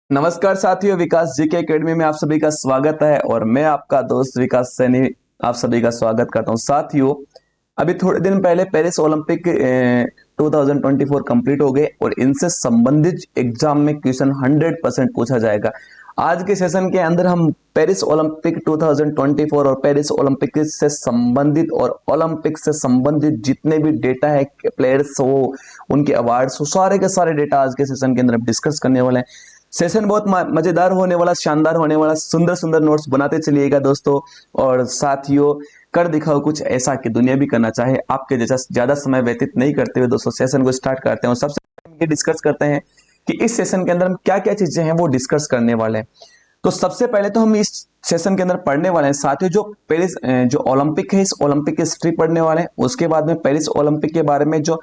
नमस्कार साथियों, विकास GK academy में आप सभी का स्वागत है और मैं आपका दोस्त विकास सैनी आप सभी का स्वागत करता हूं। साथियों, अभी थोड़े दिन पहले पेरिस ओलंपिक 2024 कंप्लीट हो गए और इनसे संबंधित एग्जाम में क्वेश्चन 100% पूछा जाएगा। आज के सेशन के अंदर हम पेरिस ओलंपिक 2024 और पेरिस ओलंपिक से संबंधित और ओलंपिक से संबंधित जितने भी डेटा है, प्लेयर्स हो, उनके अवार्ड्स हो, सारे के सारे डेटा आज के सेशन के अंदर डिस्कस करने वाले हैं। सेशन बहुत मजेदार होने वाला, शानदार होने वाला, सुंदर सुंदर नोट्स बनाते चलिएगा दोस्तों। और साथियों, कर दिखाओ कुछ ऐसा कि दुनिया भी करना चाहे। आपके जैसा ज्यादा समय व्यतीत नहीं करते हुए दोस्तों सेशन को स्टार्ट करते हैं और सबसे पहले हम ये डिस्कस करते हैं कि इस सेशन के अंदर हम क्या क्या चीजें हैं वो डिस्कस करने वाले हैं। तो सबसे पहले तो हम इस सेशन के अंदर पढ़ने वाले हैं साथियों जो पेरिस जो ओलंपिक है, इस ओलंपिक की हिस्ट्री पढ़ने वाले हैं। उसके बाद में पेरिस ओलंपिक के बारे में जो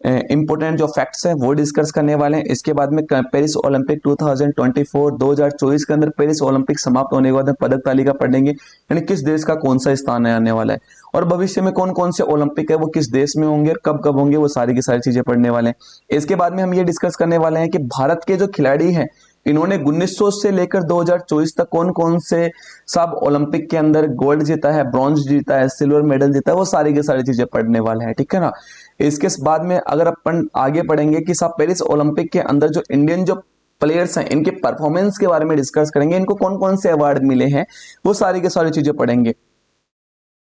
इंपोर्टेंट जो फैक्ट्स हैं वो डिस्कस करने वाले हैं। इसके बाद में पेरिस ओलंपिक 2024 के अंदर पेरिस ओलंपिक समाप्त होने के बाद पदक तालिका पढ़ेंगे, यानी किस देश का कौन सा स्थान है आने वाला है, और भविष्य में कौन कौन से ओलंपिक है वो किस देश में होंगे और कब कब होंगे, वो सारी की सारी चीजें पढ़ने वाले हैं। इसके बाद में हम ये डिस्कस करने वाले हैं कि भारत के जो खिलाड़ी हैं इन्होंने 1900 से लेकर 2024 तक कौन कौन से सब ओलंपिक के अंदर गोल्ड जीता है, ब्रॉन्ज जीता है, सिल्वर मेडल जीता है, वो सारी की सारी चीजें पढ़ने वाले हैं। ठीक है ना। इसके बाद में अगर अपन आगे पढ़ेंगे कि सब पेरिस ओलंपिक के अंदर जो इंडियन जो प्लेयर्स हैं इनके परफॉर्मेंस के बारे में डिस्कस करेंगे, इनको कौन कौन से अवार्ड मिले हैं वो सारी की सारी चीजें पढ़ेंगे।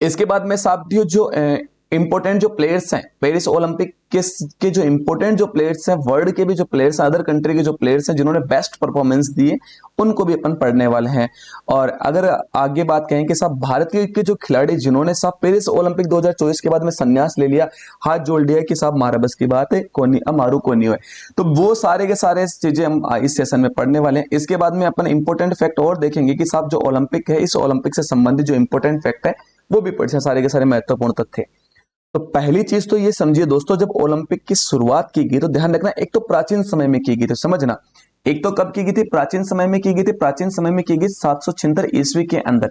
इसके बाद में साथियों जो इंपोर्टेंट जो प्लेयर्स हैं पेरिस ओलंपिक के जो इंपोर्टेंट जो प्लेयर्स हैं, वर्ल्ड के भी जो प्लेयर्स हैं, अदर कंट्री के जो प्लेयर्स हैं जिन्होंने बेस्ट परफॉर्मेंस दी है, उनको भी अपन पढ़ने वाले हैं। और अगर आगे बात कहें कि सब भारत के जो खिलाड़ी जिन्होंने सब पेरिस ओलंपिक 2024 के बाद में संन्यास ले लिया, हाथ जोड़ लिया कि साहब मारा बस की बात है, कोनी अमारू कोनी है, तो वो सारे के सारे चीजें हम इस सेशन में पढ़ने वाले हैं। इसके बाद में अपन इंपोर्टेंट फैक्ट और देखेंगे कि साहब जो ओलंपिक है, इस ओलंपिक से संबंधित जो इंपोर्टेंट फैक्ट है वो भी पढ़े, सारे के सारे महत्वपूर्ण तथ्य। तो पहली चीज तो ये समझिए दोस्तों, जब ओलंपिक की शुरुआत की गई तो ध्यान रखना, एक तो प्राचीन समय में की गई थी, समझना। एक तो कब की गई थी? प्राचीन समय में की गई थी। प्राचीन समय में की गई 776 ईस्वी के अंदर,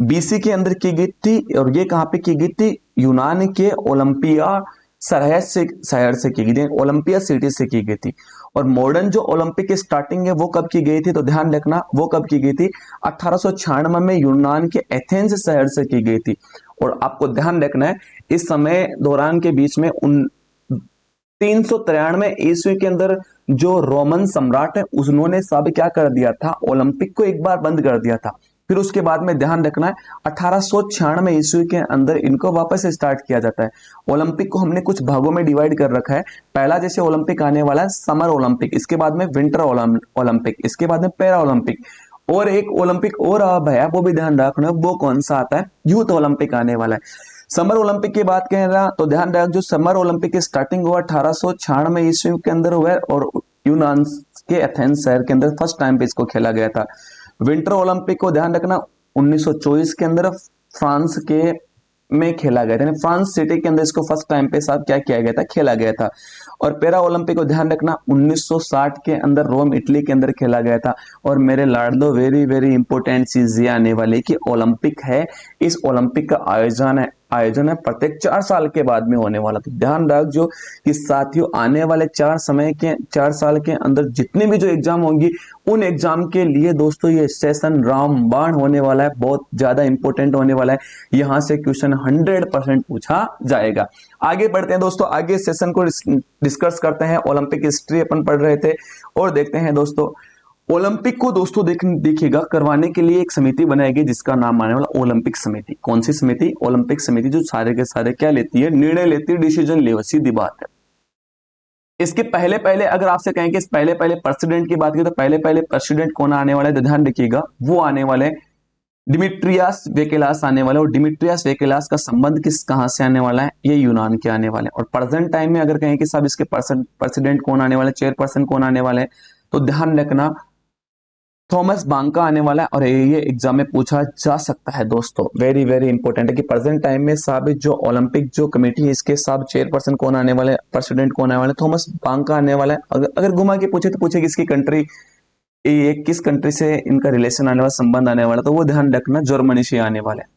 बीसी के अंदर की गई थी। और ये कहां पे की गई थी? यूनान के ओलंपिया शहर से की गई थी, ओलंपिया सिटी से की गई थी। और मॉडर्न जो ओलंपिक की स्टार्टिंग है वो कब की गई थी? तो ध्यान रखना वो कब की गई थी? 1896 में यूनान के एथेंस शहर से की गई थी। और आपको ध्यान रखना है इस समय दौरान के बीच में 393 ईस्वी के अंदर जो रोमन सम्राट है उन्होंने सब क्या कर दिया था? ओलंपिक को एक बार बंद कर दिया था। फिर उसके बाद में ध्यान रखना है 1896 ईस्वी के अंदर इनको वापस स्टार्ट किया जाता है। ओलंपिक को हमने कुछ भागों में डिवाइड कर रखा है। पहला जैसे ओलंपिक आने वाला है समर ओलंपिक, इसके बाद में विंटर ओलंपिक, इसके बाद में पैरा ओलंपिक, और एक ओलंपिक और अब है वो भी ध्यान रखना, वो कौन सा आता है? यूथ ओलंपिक आने वाला है। समर ओलंपिक की बात कह रहा तो ध्यान रख, जो समर ओलंपिक की स्टार्टिंग हुआ 1896 ईस्वी के अंदर हुआ और यूनान के एथेंस शहर के अंदर फर्स्ट टाइम पे इसको खेला गया था। विंटर ओलंपिक को ध्यान रखना 1924 के अंदर फ्रांस के में खेला गया था, फ्रांस सिटी के अंदर इसको फर्स्ट टाइम पे साथ क्या किया गया था? खेला गया था। और पैरा ओलंपिक को ध्यान रखना 1960 के अंदर रोम इटली के अंदर खेला गया था। और मेरे लाडलो वेरी वेरी इंपॉर्टेंट चीज ये आने वाली कि ओलंपिक है, इस ओलंपिक का आयोजन है प्रत्येक 4 साल के बाद में होने वाला। तो ध्यान रख जो कि साथियों आने वाले 4 साल के अंदर जितने भी जो एग्जाम होंगी उन एग्जाम के लिए दोस्तों ये सेशन रामबाण होने वाला है, बहुत ज्यादा इंपॉर्टेंट होने वाला है। यहां से क्वेश्चन 100% पूछा जाएगा। आगे बढ़ते हैं दोस्तों, आगे सेशन को डिस्कस करते हैं। ओलंपिक हिस्ट्री अपन पढ़ रहे थे और देखते हैं दोस्तों ओलंपिक को दोस्तों देखिएगा करवाने के लिए एक समिति बनाई गई जिसका नाम आने वाला ओलंपिक समिति। कौन सी समिति? ओलंपिक समिति, जो सारे के सारे क्या लेती है? निर्णय लेती है, डिसीजन ले, सीधी बात है। इसके पहले पहले अगर आपसे कहें कि इस पहले पहले प्रेसिडेंट की बात की तो पहले पहले प्रेसिडेंट कौन आने वाला है? तो ध्यान रखिएगा वो आने वाले डिमिट्रियास वेकेलास आने वाला है। और डिमिट्रियास वेकेलास का संबंध कहां से आने वाला है? ये यूनान के आने वाले हैं। और प्रेजेंट टाइम में अगर कहें कि सब इसके प्रेसिडेंट कौन आने वाले, चेयरपर्सन कौन आने वाले हैं, तो ध्यान रखना थॉमस बांका आने वाला है। और ये एग्जाम में पूछा जा सकता है दोस्तों, वेरी वेरी इंपॉर्टेंट है कि प्रेजेंट टाइम में साबित जो ओलंपिक जो कमेटी है इसके सब चेयरपर्सन कौन आने वाले, प्रेसिडेंट कौन आने वाले? थॉमस बांका आने वाला है। अगर घुमा के पूछे तो पूछे किसकी कंट्री, ये किस कंट्री से इनका रिलेशन आने वाला, संबंध आने वाला, तो वो ध्यान रखना जर्मनी से आने वाला है।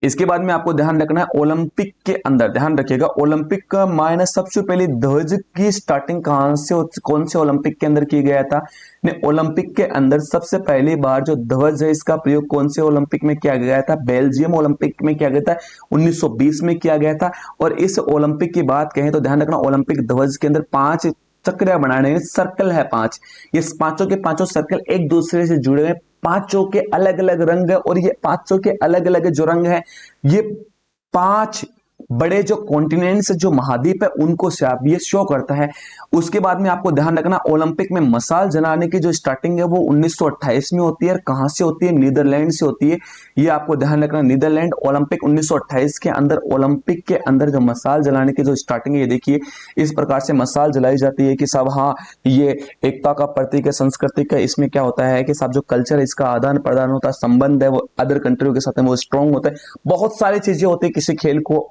इसके बाद में आपको ध्यान रखना है ओलंपिक के अंदर, ध्यान रखिएगा ओलंपिक का मायने सबसे पहले ध्वज की स्टार्टिंग कहां से, कौन से ओलंपिक के अंदर किया गया था। ओलंपिक के अंदर सबसे पहली बार जो ध्वज है इसका प्रयोग कौन से ओलंपिक में किया गया था, बेल्जियम ओलंपिक में किया गया था, 1920 में किया गया था। और इस ओलंपिक की बात कहें तो ध्यान रखना ओलंपिक ध्वज के अंदर 5 चक्र बनाने, सर्कल है 5, ये पांचों के पांचों सर्कल एक दूसरे से जुड़े हुए, पांचों के अलग अलग रंग है और ये पांचों के अलग अलग जो रंग है ये 5 बड़े जो कॉन्टिनेंट्स, जो महाद्वीप है उनको ये शो करता है। उसके बाद में आपको ध्यान रखना ओलंपिक में मशाल जलाने की जो स्टार्टिंग है वो 1928 में होती है। और कहां से होती है, नीदरलैंड से होती है। ये आपको ध्यान रखना, नीदरलैंड ओलंपिक 1928 के अंदर, ओलंपिक के अंदर जो मशाल जलाने की जो स्टार्टिंग है, ये देखिए इस प्रकार से मशाल जलाई जाती है कि सब हाँ ये एकता का प्रतीक है, संस्कृति का। इसमें क्या होता है कि सब जो कल्चर है इसका आदान प्रदान होता है, संबंध है वो अदर कंट्रियों के साथ है वो स्ट्रांग होता है। बहुत सारी चीजें होती है किसी खेल को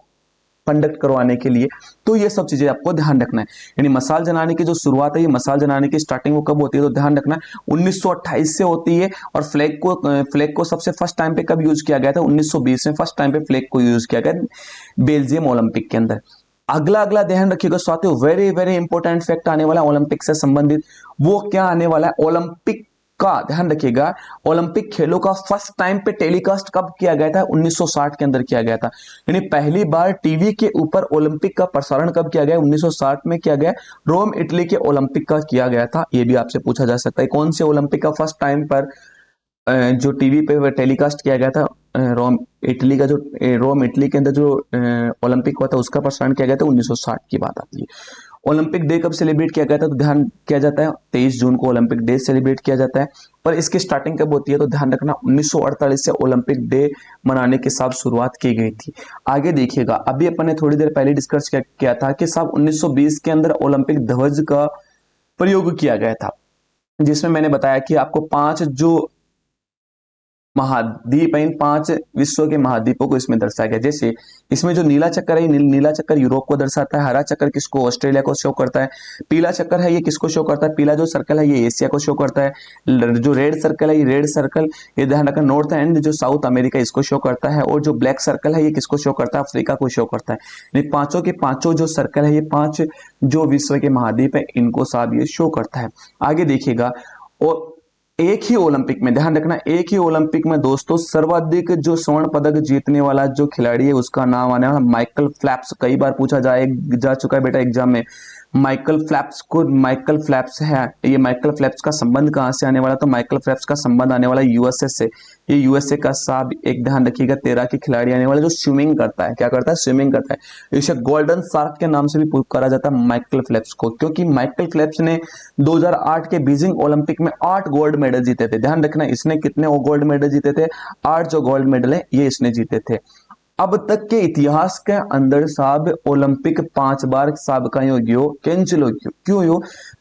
कंडक्ट करवाने के लिए, तो ये सब चीजें आपको ध्यान रखना है। यानी मशाल जलाने की जो शुरुआत है, ये मशाल जलाने की स्टार्टिंग वो कब होती है तो ध्यान रखना 1928 से होती है। और फ्लैग को सबसे फर्स्ट टाइम पे कब यूज किया गया था, 1920 में फर्स्ट टाइम पे फ्लैग को यूज किया गया बेल्जियम ओलंपिक के अंदर। अगला ध्यान रखिएगा साथियों, वेरी वेरी इंपॉर्टेंट फैक्ट आने वाला ओलंपिक से संबंधित, वो क्या आने वाला है, ओलंपिक का ध्यान रखिएगा, ओलंपिक खेलों का फर्स्ट टाइम पे टेलीकास्ट कब किया गया था, 1960 के अंदर किया गया था। यानी पहली बार टीवी के ऊपर ओलंपिक का प्रसारण कब किया गया, 1960 में किया गया, रोम इटली के ओलंपिक का किया गया था। यह भी आपसे पूछा जा सकता है कौन से ओलंपिक का फर्स्ट टाइम पर जो टीवी पे टेलीकास्ट किया गया था, रोम इटली का, जो रोम इटली के अंदर जो ओलंपिक हुआ था उसका प्रसारण किया गया था, 1960 की बात आती है। ओलंपिक डे कब सेलिब्रेट किया गया था तो ध्यान किया जाता है 23 जून को ओलंपिक डे सेलिब्रेट किया जाता है। पर इसकी स्टार्टिंग कब होती है तो ध्यान रखना 1948 से ओलंपिक डे मनाने के साथ शुरुआत की गई थी। आगे देखिएगा, अभी अपन ने थोड़ी देर पहले डिस्कस किया था कि साहब 1920 के अंदर ओलंपिक ध्वज का प्रयोग किया गया था, जिसमें मैंने बताया कि आपको 5 जो महाद्वीप है, इन 5 विश्व के महाद्वीपों को इसमें दर्शाया गया। जैसे इसमें जो नीला चक्कर है, नीला चक्कर यूरोप को दर्शाता है, हरा चक्कर किसको, ऑस्ट्रेलिया को शो करता है, पीला चक्कर है ये किसको शो करता है, पीला जो सर्कल है ये एशिया को शो करता है, जो रेड सर्कल है ये रेड सर्कल, ये ध्यान रखना नॉर्थ एंड जो साउथ अमेरिका इसको शो करता है, और जो ब्लैक सर्कल है ये किसको शो करता है, अफ्रीका को शो करता है। यानी पांचों के पांचों जो सर्कल है ये 5 जो विश्व के महाद्वीप है इनको साहब ये शो करता है। आगे देखिएगा, और एक ही ओलंपिक में ध्यान रखना, एक ही ओलंपिक में दोस्तों सर्वाधिक जो स्वर्ण पदक जीतने वाला जो खिलाड़ी है उसका नाम आने वाला माइकल फेल्प्स। कई बार पूछा जा चुका है बेटा एग्जाम में, माइकल फेल्प्स है, ये माइकल फेल्प्स का संबंध कहां से आने वाला, तो माइकल फेल्प्स का संबंध आने वाला यूएसए से। ये यूएसए का साहब एक ध्यान रखिएगा तैराकी खिलाड़ी आने वाला जो स्विमिंग करता है, क्या करता है, स्विमिंग करता है। इसे गोल्डन शार्क के नाम से भी पुकारा जाता है माइकल फेल्प्स को, क्योंकि माइकल फेल्प्स ने 2008 के बीजिंग ओलंपिक में 8 गोल्ड मेडल जीते थे। ध्यान रखना इसने कितने गोल्ड मेडल जीते थे, 8 जो गोल्ड मेडल है ये इसने जीते थे। अब तक के इतिहास के अंदर साहब ओलंपिक 5 बार साहब का कैंसिल हो गयो। क्यों हो,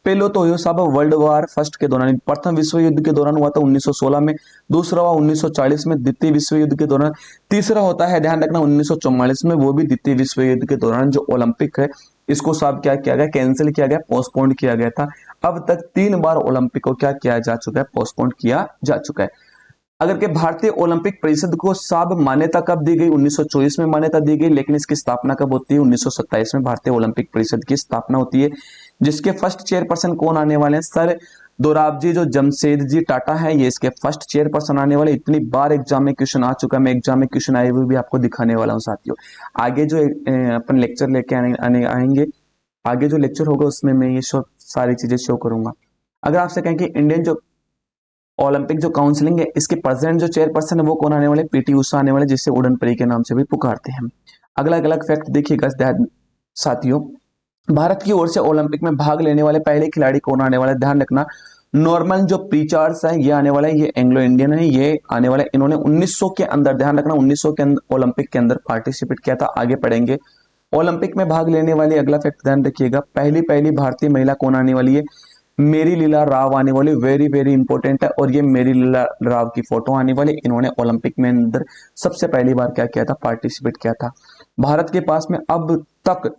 पहले तो हो साहब वर्ल्ड वार फर्स्ट के दौरान, प्रथम विश्व युद्ध के दौरान हुआ था 1916 में, दूसरा हुआ 1940 में द्वितीय विश्व युद्ध के दौरान, तीसरा होता है ध्यान रखना 1944 में, वो भी द्वितीय विश्व युद्ध के दौरान जो ओलंपिक है इसको साहब क्या किया गया, कैंसिल किया गया, पोस्टपोन किया गया था। अब तक 3 बार ओलंपिक को क्या किया जा चुका है, पोस्टपोन किया जा चुका है। अगर के भारतीय ओलंपिक परिषद को साहब मान्यता कब दी गई, 1924 में मान्यता दी गई, लेकिन इसकी स्थापना कब होती है, 1927 में भारतीय ओलंपिक परिषद की स्थापना होती है, जिसके फर्स्ट चेयरपर्सन कौन आने वाले हैं, सर दोराबजी जो जमशेदजी टाटा है, ये इसके फर्स्ट चेयरपर्सन आने वाले। इतनी बार एग्जाम में क्वेश्चन आ चुका है, मैं एग्जाम में क्वेश्चन आए हुए भी आपको दिखाने वाला हूं साथियों। आगे जो अपन लेक्चर लेके आएंगे, आगे जो लेक्चर होगा उसमें मैं ये सारी चीजें शो करूंगा। अगर आपसे कहें कि इंडियन जो ओलंपिक जो काउंसिलिंग है इसके प्रेसिडेंट जो चेयरपर्सन है वो कौन आने वाले, पीटी उषा आने वाले, जिसे उड़न परी के नाम से भी पुकारते हैं। अगला अलग फैक्ट देखिएगा साथियों, भारत की ओर से ओलंपिक में भाग लेने वाले पहले खिलाड़ी कौन आने वाले, ध्यान रखना नॉर्मन जो प्रीचार्स है ये आने वाला है, ये एंग्लो इंडियन है, ये आने वाले, इन्होंने 1900 के अंदर, ध्यान रखना 1900 के अंदर ओलंपिक के अंदर पार्टिसिपेट किया था। आगे पढ़ेंगे ओलंपिक में भाग लेने वाली, अगला फैक्ट ध्यान रखिएगा, पहली भारतीय महिला कौन आने वाली है, मेरी लीला राव आने वाली, वेरी वेरी इंपॉर्टेंट है। और ये मेरी लीला राव की फोटो आने वाली, इन्होंने ओलंपिक में अंदर सबसे पहली बार क्या किया था, पार्टिसिपेट किया था। भारत के पास में अब तक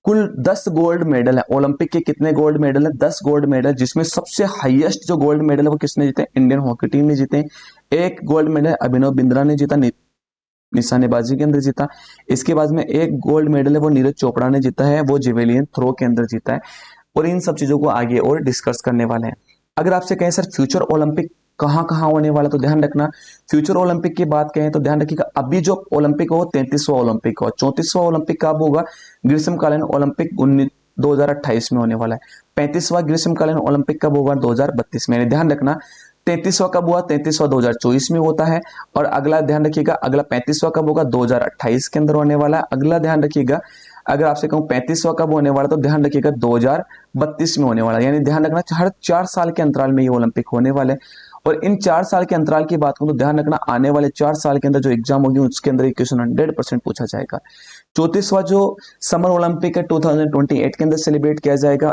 कुल 10 गोल्ड मेडल है। ओलंपिक के कितने गोल्ड मेडल है, 10 गोल्ड मेडल, जिसमें सबसे हाईएस्ट जो गोल्ड मेडल है वो किसने जीते, इंडियन हॉकी टीम ने जीते। 1 गोल्ड मेडल अभिनव बिंद्रा ने जीता, निशानेबाजी के अंदर जीता। इसके बाद में एक गोल्ड मेडल है वो नीरज चोपड़ा ने जीता है, वो जेवेलियन थ्रो के अंदर जीता है। और इन सब चीजों को आगे और डिस्कस करने वाले हैं। अगर आपसे कहें सर फ्यूचर ओलंपिक कहाँ कहाँ होने वाला, तो ध्यान रखना फ्यूचर ओलंपिक की बात कहें तो ध्यान रखिएगा अभी जो ओलंपिक हो 33वां ओलंपिक हो, 34वां ओलंपिक कब होगा, ग्रीष्मकालीन ओलंपिक 2028 में होने वाला है। 35वां ग्रीष्मकालीन ओलंपिक कब होगा, 2032 में। ध्यान रखना 33वां कब हुआ, 33वां 2024 में होता है। और अगला ध्यान रखिएगा अगला 35वां कब होगा, 2028 के अंदर होने वाला है। अगला ध्यान रखिएगा अगर आपसे कहूं 35वां कब होने वाला, तो ध्यान रखिएगा 2032 में होने वाला है। यानी ध्यान रखना हर 4 साल के अंतराल में ये ओलंपिक होने वाले। और इन 4 साल के अंतराल की बात करूं तो ध्यान रखना आने वाले 4 साल के अंदर जो एग्जाम होगी उसके अंदर ये क्वेश्चन 100% पूछा जाएगा। 34वां जो समर ओलंपिक है 2028 के अंदर सेलिब्रेट किया जाएगा,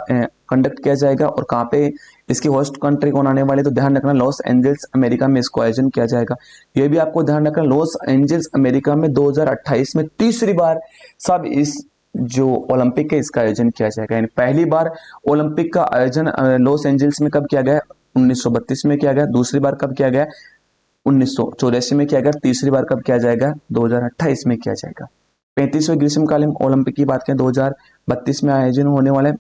कंडक्ट किया जाएगा। और कहाँ पे इसकी होस्ट कंट्री कौन आने वाले, तो ध्यान रखना लॉस एंजल्स अमेरिका में इसको आयोजन किया जाएगा। ये भी आपको ध्यान रखना लॉस एंजल्स अमेरिका में 2028 में तीसरी बार सब इस जो ओलंपिक है इसका आयोजन किया जाएगा। यानी पहली बार ओलंपिक का आयोजन लॉस एंजल्स में कब किया गया, 1932 में किया गया। दूसरी बार कब किया गया, 1984 में किया गया। तीसरी बार कब किया जाएगा, 2028 में किया जाएगा। 35वें ग्रीष्मकालीन ओलंपिक की बात करें 2032 में आयोजन होने वाला है।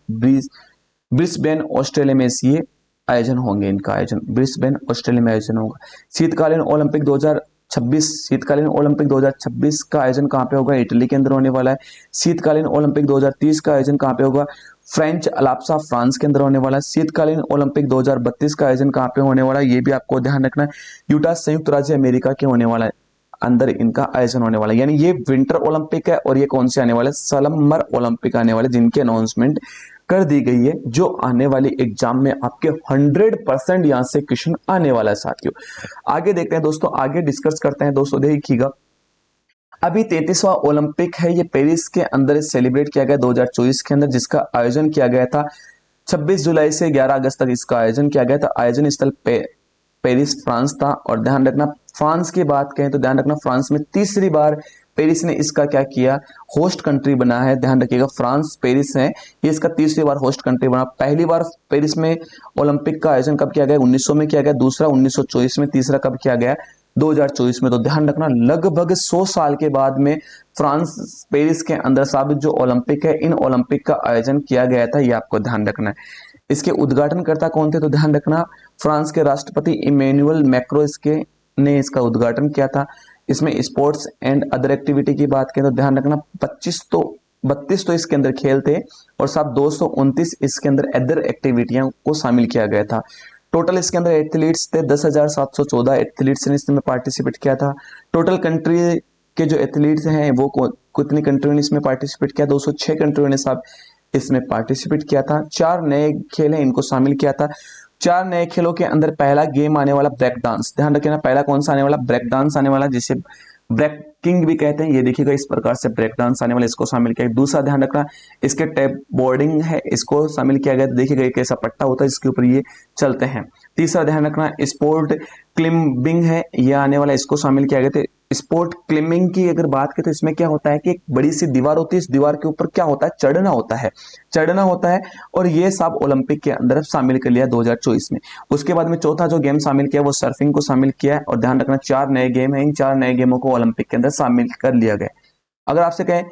ब्रिस्बेन ऑस्ट्रेलिया में ये आयोजन होंगे, इनका आयोजन ब्रिस्बेन ऑस्ट्रेलिया में आयोजन होगा। शीतकालीन ओलंपिक 2026 शीतकालीन ओलंपिक 2026 का आयोजन कहाँ पे होगा, इटली के अंदर होने वाला है। शीतकालीन ओलंपिक 2030 का आयोजन कहाँ पे होगा, फ्रेंच अलाप्सा फ्रांस के अंदर होने वाला है। शीतकालीन ओलंपिक 2032 का आयोजन कहाँ पे होने वाला है, ये भी आपको ध्यान रखना है, यूटा संयुक्त राज्य अमेरिका के होने वाला है, अंदर इनका आयोजन होने वाला है। यानी ये विंटर ओलंपिक है और ये कौन से आने वाले, समर ओलंपिक आने वाले, जिनकी अनाउंसमेंट कर दी गई है, जो आने वाली एग्जाम में आपके 100% यहां से क्वेश्चन आने वाला है साथियों। आगे देखते हैं दोस्तों, आगे डिस्कस करते हैं दोस्तों। देखिएगा अभी 33वां ओलंपिक है, ये पेरिस के अंदर सेलिब्रेट किया गया 2024 के अंदर, जिसका आयोजन किया गया था 26 जुलाई से 11 अगस्त तक इसका आयोजन किया गया था। आयोजन स्थल पेरिस फ्रांस था। और ध्यान रखना फ्रांस की बात करें तो ध्यान रखना फ्रांस में तीसरी बार पेरिस ने इसका क्या किया, होस्ट कंट्री बना है। ध्यान रखिएगा फ्रांस पेरिस है ये इसका तीसरी बार होस्ट कंट्री बना। पहली बार पेरिस में ओलंपिक का आयोजन कब किया गया, 1900 में किया गया। दूसरा 1924 में। तीसरा कब किया गया, 2024 में। तो ध्यान रखना लगभग 100 साल के बाद में फ्रांस पेरिस के अंदर साबित जो ओलंपिक है, इन ओलंपिक का आयोजन किया गया था, ये आपको ध्यान रखना है। इसके उद्घाटनकर्ता कौन थे, तो ध्यान रखना फ्रांस के राष्ट्रपति इमैनुअल मैक्रो ने इसका उद्घाटन किया था। इसमें स्पोर्ट्स एंड अदर एक्टिविटी की बात करें तो ध्यान रखना 32 तो इसके अंदर खेल थे और साथ 229 इसके अंदर अदर एक्टिविटियां को शामिल किया गया था। टोटल इसके अंदर एथलीट्स थे 10,714 एथलीट्स ने इसमें पार्टिसिपेट किया था। टोटल कंट्री के जो एथलीट्स हैं वो कितनी कंट्रियों ने इसमें पार्टिसिपेट किया, 206 कंट्रियों ने साहब इसमें पार्टिसिपेट किया था। 4 नए खेल हैं इनको शामिल किया था। 4 नए खेलों के अंदर पहला गेम आने वाला ब्रेक डांस। ध्यान रखना पहला कौन सा आने वाला, ब्रेक डांस आने वाला, जिसे ब्रेकिंग भी कहते हैं। ये देखिएगा इस प्रकार से ब्रेक डांस आने वाला, इसको शामिल किया। दूसरा ध्यान रखना इसके टैप बोर्डिंग है, इसको शामिल किया गया। देखिएगा एक ऐसा पट्टा होता है इसके ऊपर ये चलते हैं। तीसरा ध्यान रखना स्पोर्ट क्लिम्बिंग है, ये आने वाला, इसको शामिल किया गया। स्पोर्ट क्लिम्बिंग की अगर बात करें तो इसमें क्या होता है कि एक बड़ी सी दीवार होती है, इस दीवार के ऊपर क्या होता है, चढ़ना होता है। और ये सब ओलंपिक के अंदर शामिल कर लिया 2024 में। उसके बाद में चौथा जो गेम शामिल किया वो सर्फिंग को शामिल किया है। और ध्यान रखना 4 नए गेम है, इन 4 नए गेमों को ओलंपिक के अंदर शामिल कर लिया गया। अगर आपसे कहें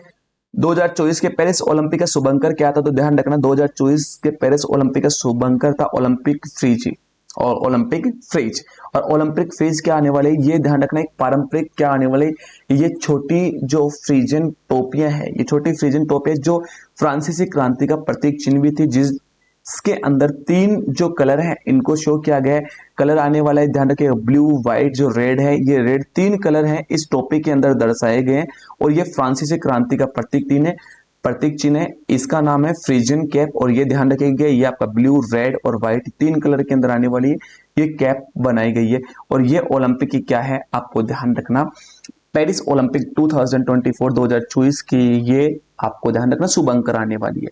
2024 के पेरिस ओलंपिक का शुभंकर क्या था, तो ध्यान रखना 2024 के पेरिस ओलंपिक का शुभंकर था ओलंपिक फ्रीज और ओलंपिक फ्रीज। और ओलंपिक फ्रीज क्या आने वाले, ये ध्यान रखना एक पारंपरिक क्या आने वाले, ये छोटी जो फ्रीजन टोपियां हैं, ये छोटी फ्रीजन टोपियां जो फ्रांसीसी क्रांति का प्रतीक चिन्ह भी थी, जिसके अंदर 3 जो कलर हैं इनको शो किया गया है। कलर आने वाला है, ध्यान रखिए ब्लू, व्हाइट, जो रेड है, ये रेड 3 कलर हैं इस टोपी के अंदर दर्शाए गए हैं। और ये फ्रांसीसी क्रांति का प्रतीक चिन्ह है। इसका नाम है फ्रीजन कैप। और ये ध्यान रखिएगा ये आपका ब्लू, रेड और व्हाइट 3 कलर के अंदर आने वाली ये कैप बनाई गई है। और ये ओलंपिक की क्या है, आपको ध्यान रखना पेरिस ओलंपिक 2024 की ये आपको ध्यान रखना शुभंकर आने वाली है।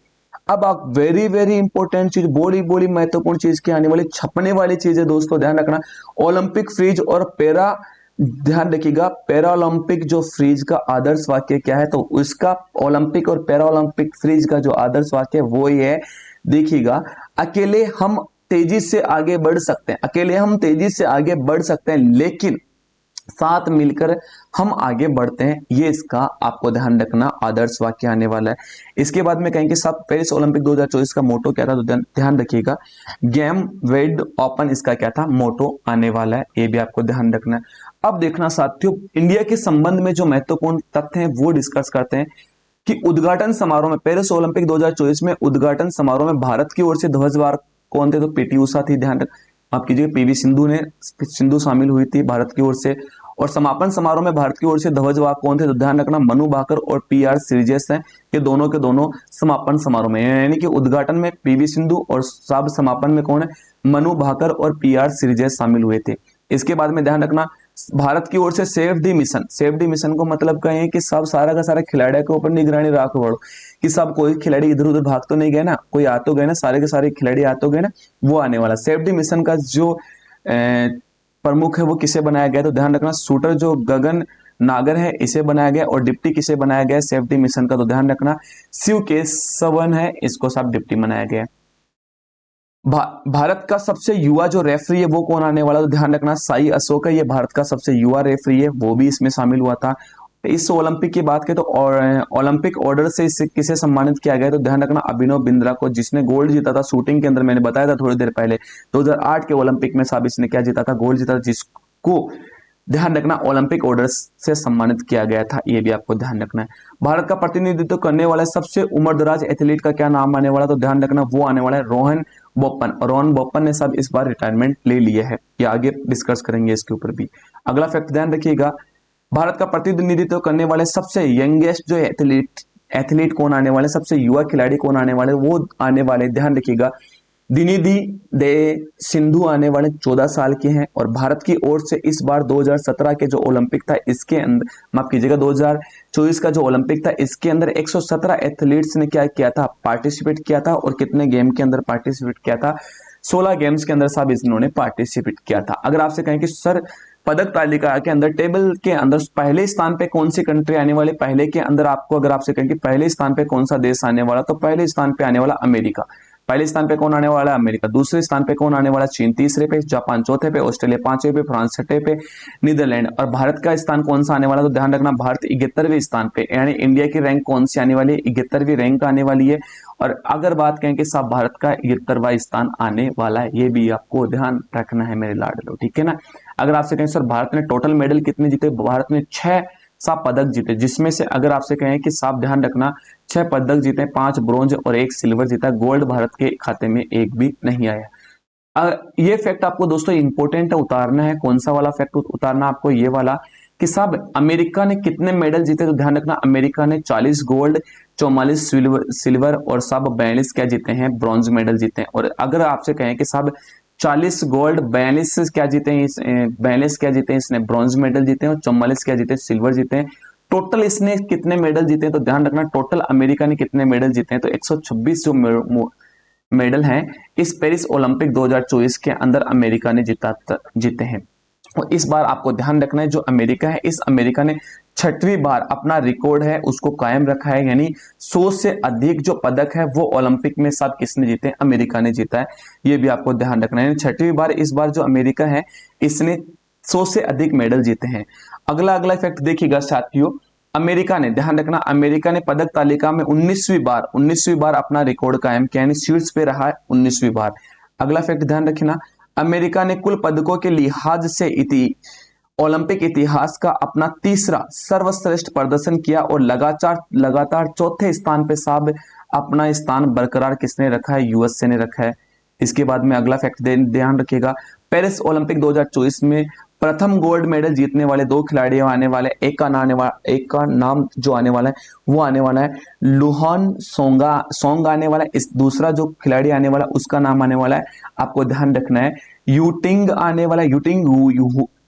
अब आप वेरी इंपॉर्टेंट चीज, बड़ी महत्वपूर्ण चीज की आने वाली, छपने वाली चीज है दोस्तों, ध्यान रखना ओलंपिक फ्रीज और पैरा। ध्यान रखिएगा पैरा ओलंपिक जो फ्रीज का आदर्श वाक्य क्या है, तो उसका ओलंपिक और पैरा ओलंपिक फ्रीज का जो आदर्श वाक्य वो ये है। देखिएगा अकेले हम तेजी से आगे बढ़ सकते हैं, लेकिन साथ मिलकर हम आगे बढ़ते हैं, ये इसका आपको ध्यान रखना आदर्श वाक्य आने वाला है। इसके बाद में कहेंगे साहब पेरिस ओलंपिक 2024 का मोटो क्या था, तो ध्यान रखिएगा गेम वेड ओपन इसका क्या था मोटो आने वाला है, ये भी आपको ध्यान रखना है। अब देखना साथियों, इंडिया के संबंध में जो महत्वपूर्ण तथ्य हैं वो डिस्कस करते हैं कि उद्घाटन समारोह में पेरिस ओलंपिक 2024 में उद्घाटन समारोह में भारत की ओर से ध्वजवाहक कौन थे, तो पीटी उषा थी, ध्यान रख आप कीजिए, पीवी सिंधु शामिल हुई थी भारत की ओर से। और समापन समारोह में भारत की ओर से ध्वजवाहक कौन थे, तो ध्यान रखना मनु भाकर और पीआर श्रीजेश हैं, ये दोनों के दोनों समापन समारोह में, यानी कि उद्घाटन में पीवी सिंधु और सब समापन में कौन है, मनु भाकर और पीआर श्रीजेश शामिल हुए थे। इसके बाद में ध्यान रखना भारत की ओर से सेफ दी मिशन, सेफ दी मिशन को मतलब कहें कि सब सारा का सारा खिलाड़ी के ऊपर निगरानी रखो बड़ो कि सब कोई खिलाड़ी इधर उधर भाग तो नहीं गए ना, कोई आ तो गए ना, सारे के सारे खिलाड़ी आ तो गए ना, वो आने वाला। सेफ दी मिशन का जो प्रमुख है वो किसे बनाया गया, तो ध्यान रखना शूटर जो गगन नागर है इसे बनाया गया, और डिप्टी किसे बनाया गया सेफ्टी मिशन का, तो ध्यान रखना शिव केशवन है, इसको सब डिप्टी बनाया गया। भारत का सबसे युवा जो रेफरी है वो कौन आने वाला, तो ध्यान रखना साई अशोक है, ये भारत का सबसे युवा रेफरी है, वो भी इसमें शामिल हुआ था। इस ओलंपिक की बात करें तो ओलंपिक ऑर्डर से इसे किसे सम्मानित किया गया, तो ध्यान रखना अभिनव बिंद्रा को, जिसने गोल्ड जीता था शूटिंग के अंदर, मैंने बताया था थोड़ी देर पहले 2008 के ओलंपिक में साहब इसने क्या जीता था, गोल्ड जीता था, जिसको ध्यान रखना ओलंपिक ऑर्डर से सम्मानित किया गया था, ये भी आपको ध्यान रखना है। भारत का प्रतिनिधित्व करने वाला सबसे उम्रदराज एथलीट का क्या नाम आने वाला, तो ध्यान रखना वो आने वाला है रोहन बोपन, और रोहन बोपन ने सब इस बार रिटायरमेंट ले लिया है, ये आगे डिस्कस करेंगे इसके ऊपर भी। अगला फैक्ट ध्यान रखिएगा, भारत का प्रतिनिधित्व करने वाले सबसे यंगेस्ट जो एथलीट कौन आने वाले, सबसे युवा खिलाड़ी कौन आने वाले, वो आने वाले ध्यान रखिएगा दिनिधि दे सिंधु आने वाले 14 साल के हैं। और भारत की ओर से इस बार 2017 के जो ओलंपिक था इसके अंदर, माफ कीजिएगा 2024 का जो ओलंपिक था इसके अंदर 117 एथलीट्स ने क्या किया था, पार्टिसिपेट किया था। और कितने गेम के अंदर पार्टिसिपेट किया था, 16 गेम्स के अंदर साहब इन्होंने पार्टिसिपेट किया था। अगर आपसे कहें कि सर पदक तालिका के अंदर टेबल के अंदर पहले स्थान पे कौन सी कंट्री आने वाली, पहले के अंदर आपको अगर आपसे कहें कि पहले स्थान पे कौन सा देश आने वाला, तो पहले स्थान पे आने वाला अमेरिका, पहले स्थान पे कौन आने वाला है अमेरिका, दूसरे स्थान पे कौन आने वाला चीन, तीसरे पे जापान, चौथे पे ऑस्ट्रेलिया, पांचवें पे फ्रांस, छठे पे नीदरलैंड। और भारत का स्थान कौन सा आने वाला, तो ध्यान रखना भारत 71वें स्थान पे, यानी इंडिया की रैंक कौन सी आने वाली है, 71वीं रैंक आने वाली है। और अगर बात करें कि सब भारत का 71वां स्थान आने वाला है, ये भी आपको ध्यान रखना है मेरे लाडलो, ठीक है ना। अगर आपसे कहें सर भारत ने टोटल मेडल कितने जीते, भारत ने 6 सात पदक जीते, जिसमें से अगर आपसे कहें कि साफ ध्यान रखना 6 पदक जीते, 5 ब्रोंज और 1 सिल्वर जीता, गोल्ड भारत के खाते में एक भी नहीं आया। ये फैक्ट आपको दोस्तों इंपॉर्टेंट है, उतारना है। कौन सा वाला फैक्ट उतारना आपको, ये वाला कि साहब अमेरिका ने कितने मेडल जीते, तो ध्यान रखना अमेरिका ने 40 गोल्ड, 44 सिल्वर और साहब 42 क्या जीते हैं, ब्रॉन्ज मेडल जीते हैं। और अगर आपसे कहें कि साहब 40 गोल्ड, 42 क्या जीते हैं, 42 क्या जीते हैं इसने ब्रॉन्ज मेडल जीते हैं, और 44 क्या जीते हैं, सिल्वर जीते हैं। टोटल इसने कितने मेडल जीते हैं, तो ध्यान रखना टोटल अमेरिका ने कितने मेडल जीते हैं, तो 126 जो मेडल हैं इस पेरिस ओलंपिक 2024 के अंदर अमेरिका ने जीते हैं। और इस बार आपको ध्यान रखना है जो अमेरिका है, इस अमेरिका ने 6वीं बार अपना रिकॉर्ड है उसको कायम रखा है, यानी 100 से अधिक जो पदक है वो ओलंपिक में सब किसने जीते हैं, अमेरिका ने जीता है। ये भी आपको ध्यान रखना है, यानी 6वीं बार इस बार जो अमेरिका है इसने 100 से अधिक मेडल जीते हैं। अगला फैक्ट देखिएगा साथियों, अमेरिका ने, ध्यान रखना अमेरिका ने पदक तालिका में 19वीं बार अपना रिकॉर्ड कायम किया, यानी शीर्ष पे रहा है 19वीं बार। अगला फैक्ट ध्यान रखना, अमेरिका ने कुल पदकों के लिहाज से ओलंपिक इतिहास का अपना तीसरा सर्वश्रेष्ठ प्रदर्शन किया, और लगातार चौथे स्थान पे साहब अपना स्थान बरकरार किसने रखा है, यूएसए ने रखा है। इसके बाद में अगला फैक्ट ध्यान रखिएगा, पेरिस ओलंपिक 2024 में प्रथम गोल्ड मेडल जीतने वाले 2 खिलाड़ी आने वाले, एक का नाम जो आने वाला है वो आने वाला है लुहान सोंग आने वाला है। इस दूसरा जो खिलाड़ी आने वाला उसका नाम आने वाला है, आपको ध्यान रखना है यूटिंग आने वाला है,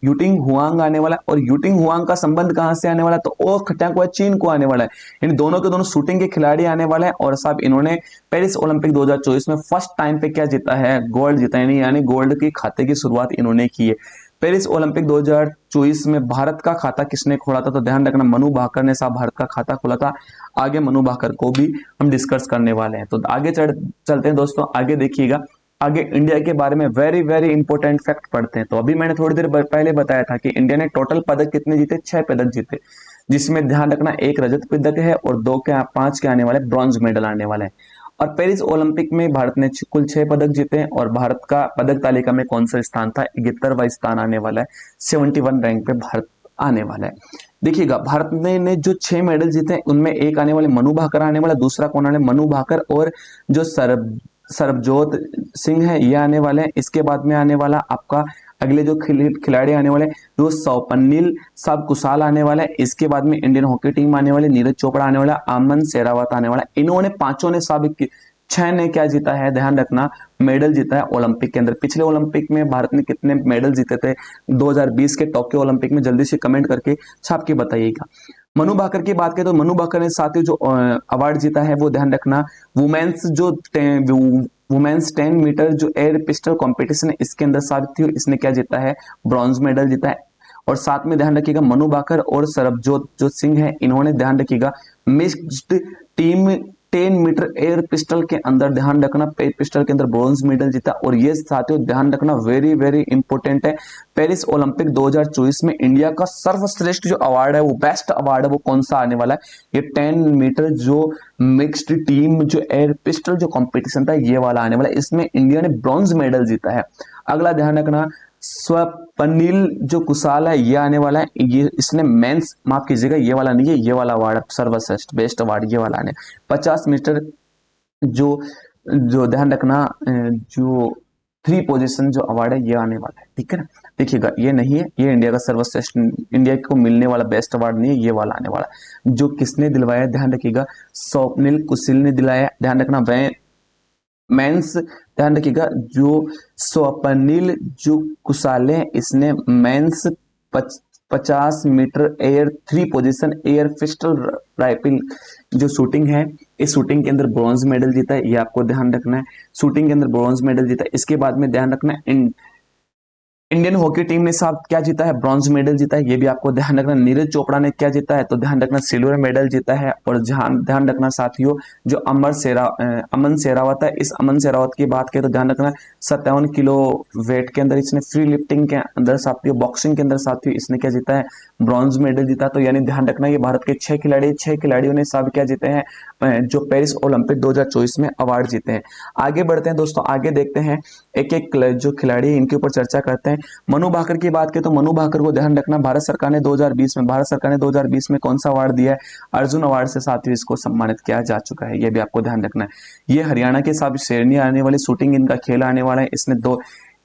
यूटिंग हुआंग आने वाला है। और यूटिंग हुआंग का संबंध कहां से आने वाला है, तो ओ खट्टा को चीन को आने वाला है, यानी दोनों के दोनों शूटिंग के खिलाड़ी आने वाले हैं। और साहब इन्होंने पेरिस ओलंपिक 2024 में फर्स्ट टाइम पे क्या जीता है, गोल्ड जीता है, यानी गोल्ड की खाते की शुरुआत इन्होंने की है। पेरिस ओलंपिक 2024 में भारत का खाता किसने खोला था, तो ध्यान रखना मनु भाकर ने साहब भारत का खाता खोला था। आगे मनु भाकर को भी हम डिस्कस करने वाले हैं, तो आगे चलते हैं दोस्तों। आगे देखिएगा आगे इंडिया के बारे में वेरी वेरी इंपॉर्टेंट फैक्ट पढ़ते हैं। तो अभी मैंने थोड़ी देर पहले बताया था कि इंडिया ने टोटल पदक कितने जीते, 6 पदक जीते, जिसमें ध्यान रखना एक रजत पदक है और 5 के आने वाले ब्रॉन्ज मेडल आने वाले हैं। और पेरिस ओलंपिक में भारत ने कुल 6 पदक जीते हैं और भारत का पदक तालिका में कौन सा स्थान था, 71वां स्थान आने वाला है, 71 रैंक पे भारत आने वाला है। देखिएगा भारत ने जो 6 मेडल जीते हैं उनमें एक आने वाले मनु भाकर आने वाला, दूसरा कौन आने, मनु भाकर और जो सरबजोत सिंह है ये आने वाले हैं। इसके बाद में आने वाला आपका अगले जो खिलाड़ी आने वाले वो सौपन्निल सब कुशाल आने वाला है। इसके बाद में इंडियन हॉकी टीम आने वाली, नीरज चोपड़ा आने वाला, अमन शेरावत आने वाला। इन्होंने पांचों ने सब 6 ने क्या जीता है, ध्यान रखना, मेडल जीता है ओलंपिक के अंदर। पिछले ओलंपिक में भारत ने कितने मेडल जीते थे 2020 के टोक्यो ओलंपिक में, जल्दी से कमेंट करके छाप के बताइएगा। मनु भाकर की बात करें तो मनु भाकर ने साथ ही जो अवार्ड जीता है वो ध्यान रखना वुमेन्स 10 मीटर जो एयर पिस्टल कंपटीशन है इसके अंदर साबित हुई, इसने क्या जीता है, ब्रॉन्ज मेडल जीता है। और साथ में ध्यान रखिएगा मनु भाकर और सरबजोत जो सिंह है इन्होंने ध्यान रखिएगा mixed team 10 meter air pistol के अंदर ध्यान रखना एयर पिस्टल के अंदर ब्रॉन्ज मेडल जीता। और ये साथियों ध्यान रखना वेरी वेरी इंपॉर्टेंट है, पेरिस ओलंपिक 2024 में इंडिया का सर्वश्रेष्ठ जो अवार्ड है वो बेस्ट अवार्ड है वो कौन सा आने वाला है, ये 10 मीटर जो मिक्स्ड टीम जो एयर पिस्टल जो कंपटीशन था ये वाला आने वाला है, इसमें इंडिया ने ब्रॉन्ज मेडल जीता है। अगला ध्यान रखना स्वप्निल जो कुशाल है ये आने वाला है, ये इसने मेंस, माफ कीजिएगा ये वाला नहीं है, ये वाला अवार्ड सर्वश्रेष्ठ बेस्ट अवार्ड ये वाला आने 50 मीटर जो जो ध्यान रखना जो 3 पोजीशन जो अवार्ड है ये आने वाला है, ठीक है ना। देखिएगा ये नहीं है, ये इंडिया का सर्वश्रेष्ठ इंडिया को मिलने वाला बेस्ट अवार्ड नहीं है, ये वाला आने वाला जो किसने दिलवाया, ध्यान रखिएगा स्वप्निल कुशल ने दिलाया। ध्यान रखना वह मेंस, ध्यान रखिएगा जो स्वप्निल जो कुशाल है इसने men's 50 meter air 3 position air pistol rifle जो शूटिंग है इस शूटिंग के अंदर ब्रॉन्ज मेडल जीता है, ये आपको ध्यान रखना है, शूटिंग के अंदर ब्रॉन्ज मेडल जीता है। इसके बाद में ध्यान रखना इंडियन हॉकी टीम ने साहब क्या जीता है, ब्रॉन्ज मेडल जीता है, ये भी आपको ध्यान रखना। नीरज चोपड़ा ने क्या जीता है, तो ध्यान रखना सिल्वर मेडल जीता है। और ध्यान रखना साथियों जो अमन शेरावत है, इस अमन शेरावत की बात करें तो ध्यान रखना 57 किलो वेट के अंदर इसने फ्री लिफ्टिंग के अंदर साथियों, बॉक्सिंग के अंदर साथियों इसने क्या जीता है, ब्रॉन्ज मेडल जीता। तो यानी ध्यान रखना ये भारत के 6 खिलाड़ियों ने सब क्या जीते हैं, जो पेरिस ओलंपिक 2024 में अवार्ड जीते हैं। आगे बढ़ते हैं दोस्तों, आगे देखते हैं एक एक जो खिलाड़ी है इनके ऊपर चर्चा करते हैं। मनु भाकर की बात करें तो मनु भाकर को ध्यान रखना भारत सरकार ने 2020 में कौन सा अवार्ड दिया है, अर्जुन अवार्ड से साथियों इसको सम्मानित किया जा चुका है, यह भी आपको ध्यान रखना है। ये हरियाणा के साथ शेरनी आने वाली शूटिंग इनका खेल आने वाला है, इसने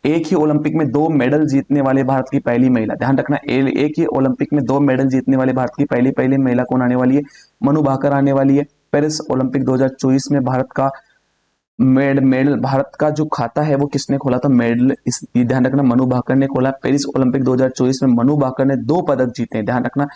एक ही ओलंपिक में 2 मेडल जीतने वाले भारत की पहली महिला, ध्यान रखना एक ही ओलंपिक में 2 मेडल जीतने वाले भारत की पहली महिला कौन आने वाली है, मनु भाकर आने वाली है। पेरिस ओलंपिक 2024 में भारत का मेडल भारत का जो खाता है वो किसने खोला था, मेडल इस ध्यान रखना मनु भाकर ने खोला। पेरिस ओलंपिक 2024 में मनु भाकर ने 2 पदक जीते हैं, ध्यान रखना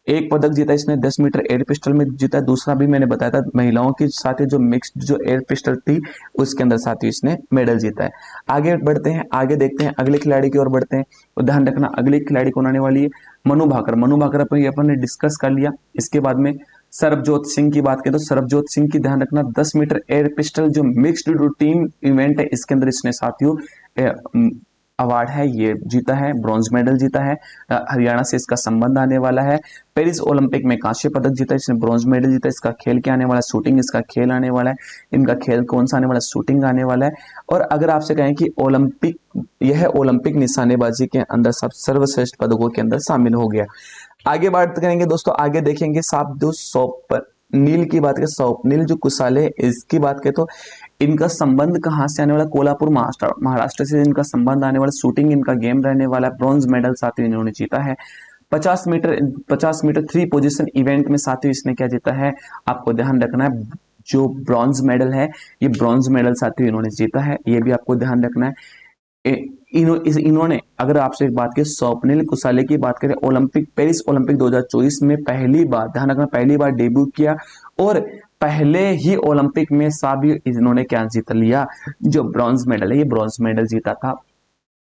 एक पदक जीता इसने 10 मीटर एयर पिस्टल में जीता, दूसरा भी मैंने बताया था महिलाओं के साथ जो मिक्स्ड जो एयर पिस्टल थी उसके अंदर साथ ही इसने मेडल जीता है। आगे बढ़ते हैं, आगे देखते हैं अगले खिलाड़ी की ओर बढ़ते हैं। तो ध्यान रखना अगले खिलाड़ी कौन आने वाली है, मनु भाकर अपन ने डिस्कस कर लिया। इसके बाद में सरबजोत सिंह की बात करें तो सरबजोत सिंह की ध्यान रखना 10 मीटर एयर पिस्टल जो मिक्स्ड टीम इवेंट है इसके अंदर इसने साथियों अवार्ड है ये जीता है, ब्रॉन्ज मेडल जीता है। हरियाणा से इसका संबंध आने वाला है। पेरिस ओलंपिक में कांस्य पदक जीता, इसने ब्रॉन्ज मेडल जीता। इसका खेल क्या आने वाला है, शूटिंग इसका खेल आने वाला है। इनका खेल कौन सा आने वाला है, शूटिंग आने वाला है। और अगर आपसे कहें कि ओलंपिक यह ओलंपिक निशानेबाजी के अंदर सब सर्वश्रेष्ठ पदकों के अंदर शामिल हो गया। आगे बात करेंगे दोस्तों, आगे देखेंगे साहब जो नील की बात करें, स्वप्निल जो कुशाले इसकी बात करें तो इनका संबंध कहां से आने वाला, कोल्हापुर महाराष्ट्र से इनका संबंध आने वाला। शूटिंग इनका गेम रहने वाला है। ब्रॉन्ज मेडल साथियों इन्होंने जीता है। 50 मीटर 3 पोजीशन इवेंट में साथियों इसने क्या जीता है, आपको ध्यान रखना है जो ब्रॉन्ज मेडल है ये ब्रॉन्ज मेडल साथियों इन्होंने जीता है, ये भी आपको ध्यान रखना है। इन्होंने अगर आपसे एक बात की स्वप्निल कुशाले की बात करें, पेरिस ओलंपिक 2024 में पहली बार ध्यान रखना पहली बार डेब्यू किया और पहले ही ओलंपिक में साबियो इन्होंने क्या जीत लिया, जो ब्रॉन्ज मेडल है ये ब्रॉन्ज मेडल जीता था,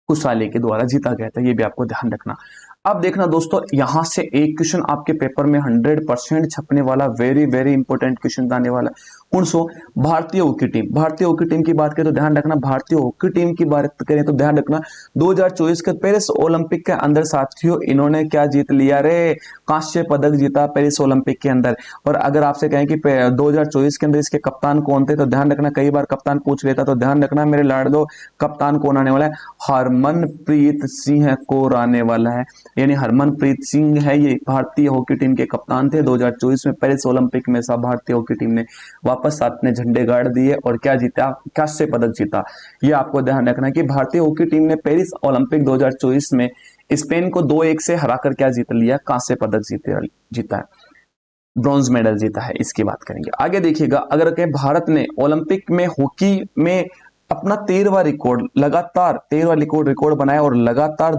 कुशाले के द्वारा जीता गया था, ये भी आपको ध्यान रखना। अब देखना दोस्तों, यहां से एक क्वेश्चन आपके पेपर में 100% छपने वाला, वेरी वेरी इंपॉर्टेंट क्वेश्चन आने वाला। कौन सो? भारतीय हॉकी टीम। भारतीय हॉकी टीम की बात करें तो ध्यान रखना, भारतीय हॉकी टीम की बात करें तो ध्यान रखना 2024 के पेरिस ओलंपिक के अंदर साथियों इन्होंने क्या जीत लिया रे? कांस्य पदक जीता पेरिस ओलंपिक के अंदर। और अगर आपसे कहें कि 2024 के अंदर इसके कप्तान कौन थे, तो ध्यान रखना, कई बार कप्तान पूछ लेता, तो ध्यान रखना मेरे लाडलो, कप्तान कौन आने वाला है? हरमनप्रीत सिंह कौर आने वाला है। यानी हरमनप्रीत सिंह है, ये भारतीय हॉकी टीम के कप्तान थे। 2024 में पेरिस ओलंपिक में सब भारतीय हॉकी टीम ने वापस अपने झंडे गाड़ दिए और क्या जीता? कांस्य पदक जीता। ये आपको ध्यान रखना है कि भारतीय हॉकी टीम ने पेरिस ओलंपिक 2024 में स्पेन को 2-1 से हराकर क्या जीत लिया? कांस्य पदक जीता है, ब्रॉन्ज मेडल जीता है। इसकी बात करेंगे। आगे देखिएगा, अगर कहें भारत ने ओलंपिक में हॉकी में अपना 13वां रिकॉर्ड, लगातार 13वां रिकॉर्ड बनाया और लगातार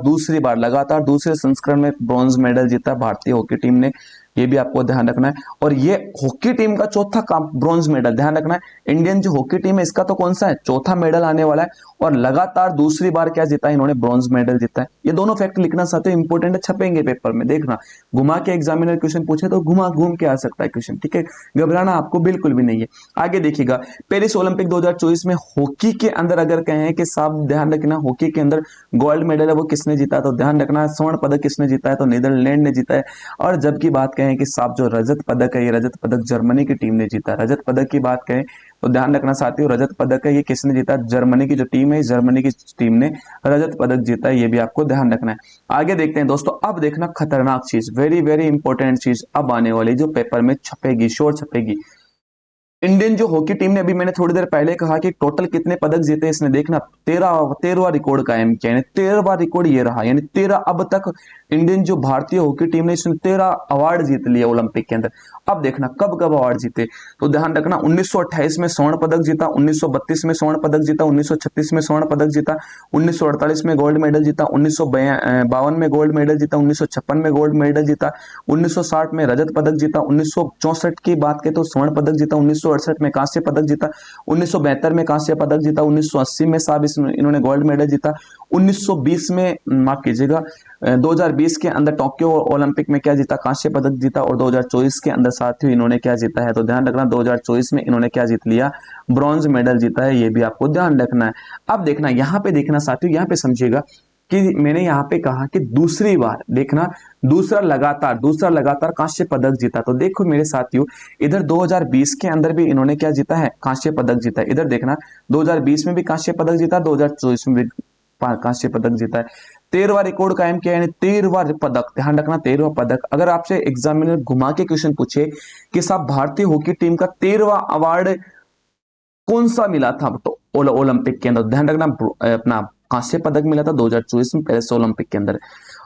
दूसरे संस्करण में ब्रॉन्ज मेडल जीता भारतीय हॉकी टीम ने। ये भी आपको ध्यान रखना है। और ये हॉकी टीम का चौथा ब्रॉन्ज मेडल, ध्यान रखना है। इंडियन जो हॉकी टीम है इसका तो कौन सा है? चौथा मेडल आने वाला है। और लगातार दूसरी बार क्या जीता है इन्होंने? ब्रॉन्ज मेडल जीता है। ये दोनों फैक्ट लिखना चाहते हो, इंपॉर्टेंट है, छपेंगे पेपर में। देखना, घुमा के एग्जामिनर क्वेश्चन पूछे तो घूम के आ सकता है क्वेश्चन, ठीक है? घबराना आपको बिल्कुल भी नहीं है। आगे देखिएगा, पेरिस ओलंपिक 2024 में हॉकी के अंदर अगर कहें कि साहब ध्यान रखना, हॉकी के अंदर गोल्ड मेडल है वो किसने जीता? तो ध्यान रखना, स्वर्ण पदक किसने जीता है? तो नीदरलैंड ने जीता है। और जबकि बात कहें कि साहब जो रजत पदक है, ये रजत पदक जर्मनी की टीम ने जीता। रजत पदक की बात कहें तो ध्यान रखना साथियों, रजत पदक है ये किसने जीता? जर्मनी की जो टीम है, जर्मनी की टीम ने रजत पदक जीता है। ये भी आपको ध्यान रखना है। आगे देखते हैं दोस्तों, अब देखना खतरनाक चीज, वेरी वेरी इंपॉर्टेंट चीज अब आने वाली, जो पेपर में छपेगी, श्योर छपेगी। इंडियन जो हॉकी टीम ने, अभी मैंने थोड़ी देर पहले कहा कि टोटल कितने पदक जीते इसने, देखना 13वां रिकॉर्ड कायम किया, यानी 13वां रिकॉर्ड ये रहा। यानी 13 अब तक इंडियन जो भारतीय हॉकी टीम ने, इसने 13 अवार्ड जीत लिए ओलंपिक के अंदर। अब देखना कब कब अवार्ड जीते, तो ध्यान रखना 1928 में स्वर्ण पदक जीता, 1932 में स्वर्ण पदक जीता, 1936 में स्वर्ण पदक जीता, 1948 में गोल्ड मेडल जीता, 1952 में गोल्ड मेडल जीता, 1956 में गोल्ड मेडल जीता, 1960 में रजत पदक जीता, 1964 की बात करें तो स्वर्ण पदक जीता, 1968 में कांस्य पदक जीता, 1972 में कांस्य पदक जीता, 1980 में साहब इन्होंने गोल्ड मेडल जीता, 1920 में माफ कीजिएगा 2020 के अंदर टोक्यो ओलंपिक में क्या जीता? कांस्य पदक जीता। और 2024 के अंदर साथियों इन्होंने क्या जीता है? तो ध्यान रखना 2024 में इन्होंने क्या जीत लिया? ब्रॉन्ज मेडल जीता है। ये भी आपको ध्यान रखना है। अब देखना, यहां पे देखना साथियों, यहां पे समझिएगा कि मैंने यहां पे कहा कि दूसरी बार, देखना दूसरा लगातार कांस्य पदक जीता। तो देखो मेरे साथियों, इधर 2020 के अंदर भी इन्होंने क्या जीता है? कांस्य पदक जीता है। इधर देखना 2020 में भी कांस्य पदक जीता, 2024 में भी कांस्य पदक जीता है। 13वां रिकॉर्ड कायम किया, यानी 13वां पदक, ध्यान रखना 13वां पदक। अगर आपसे एग्जामिनर घुमा के क्वेश्चन पूछे कि साहब भारतीय हॉकी टीम का 13वां अवार्ड कौन सा मिला था तो ओलंपिक के अंदर, ध्यान रखना अपना कांस्य पदक मिला था 2024 में पेरिस ओलंपिक के अंदर।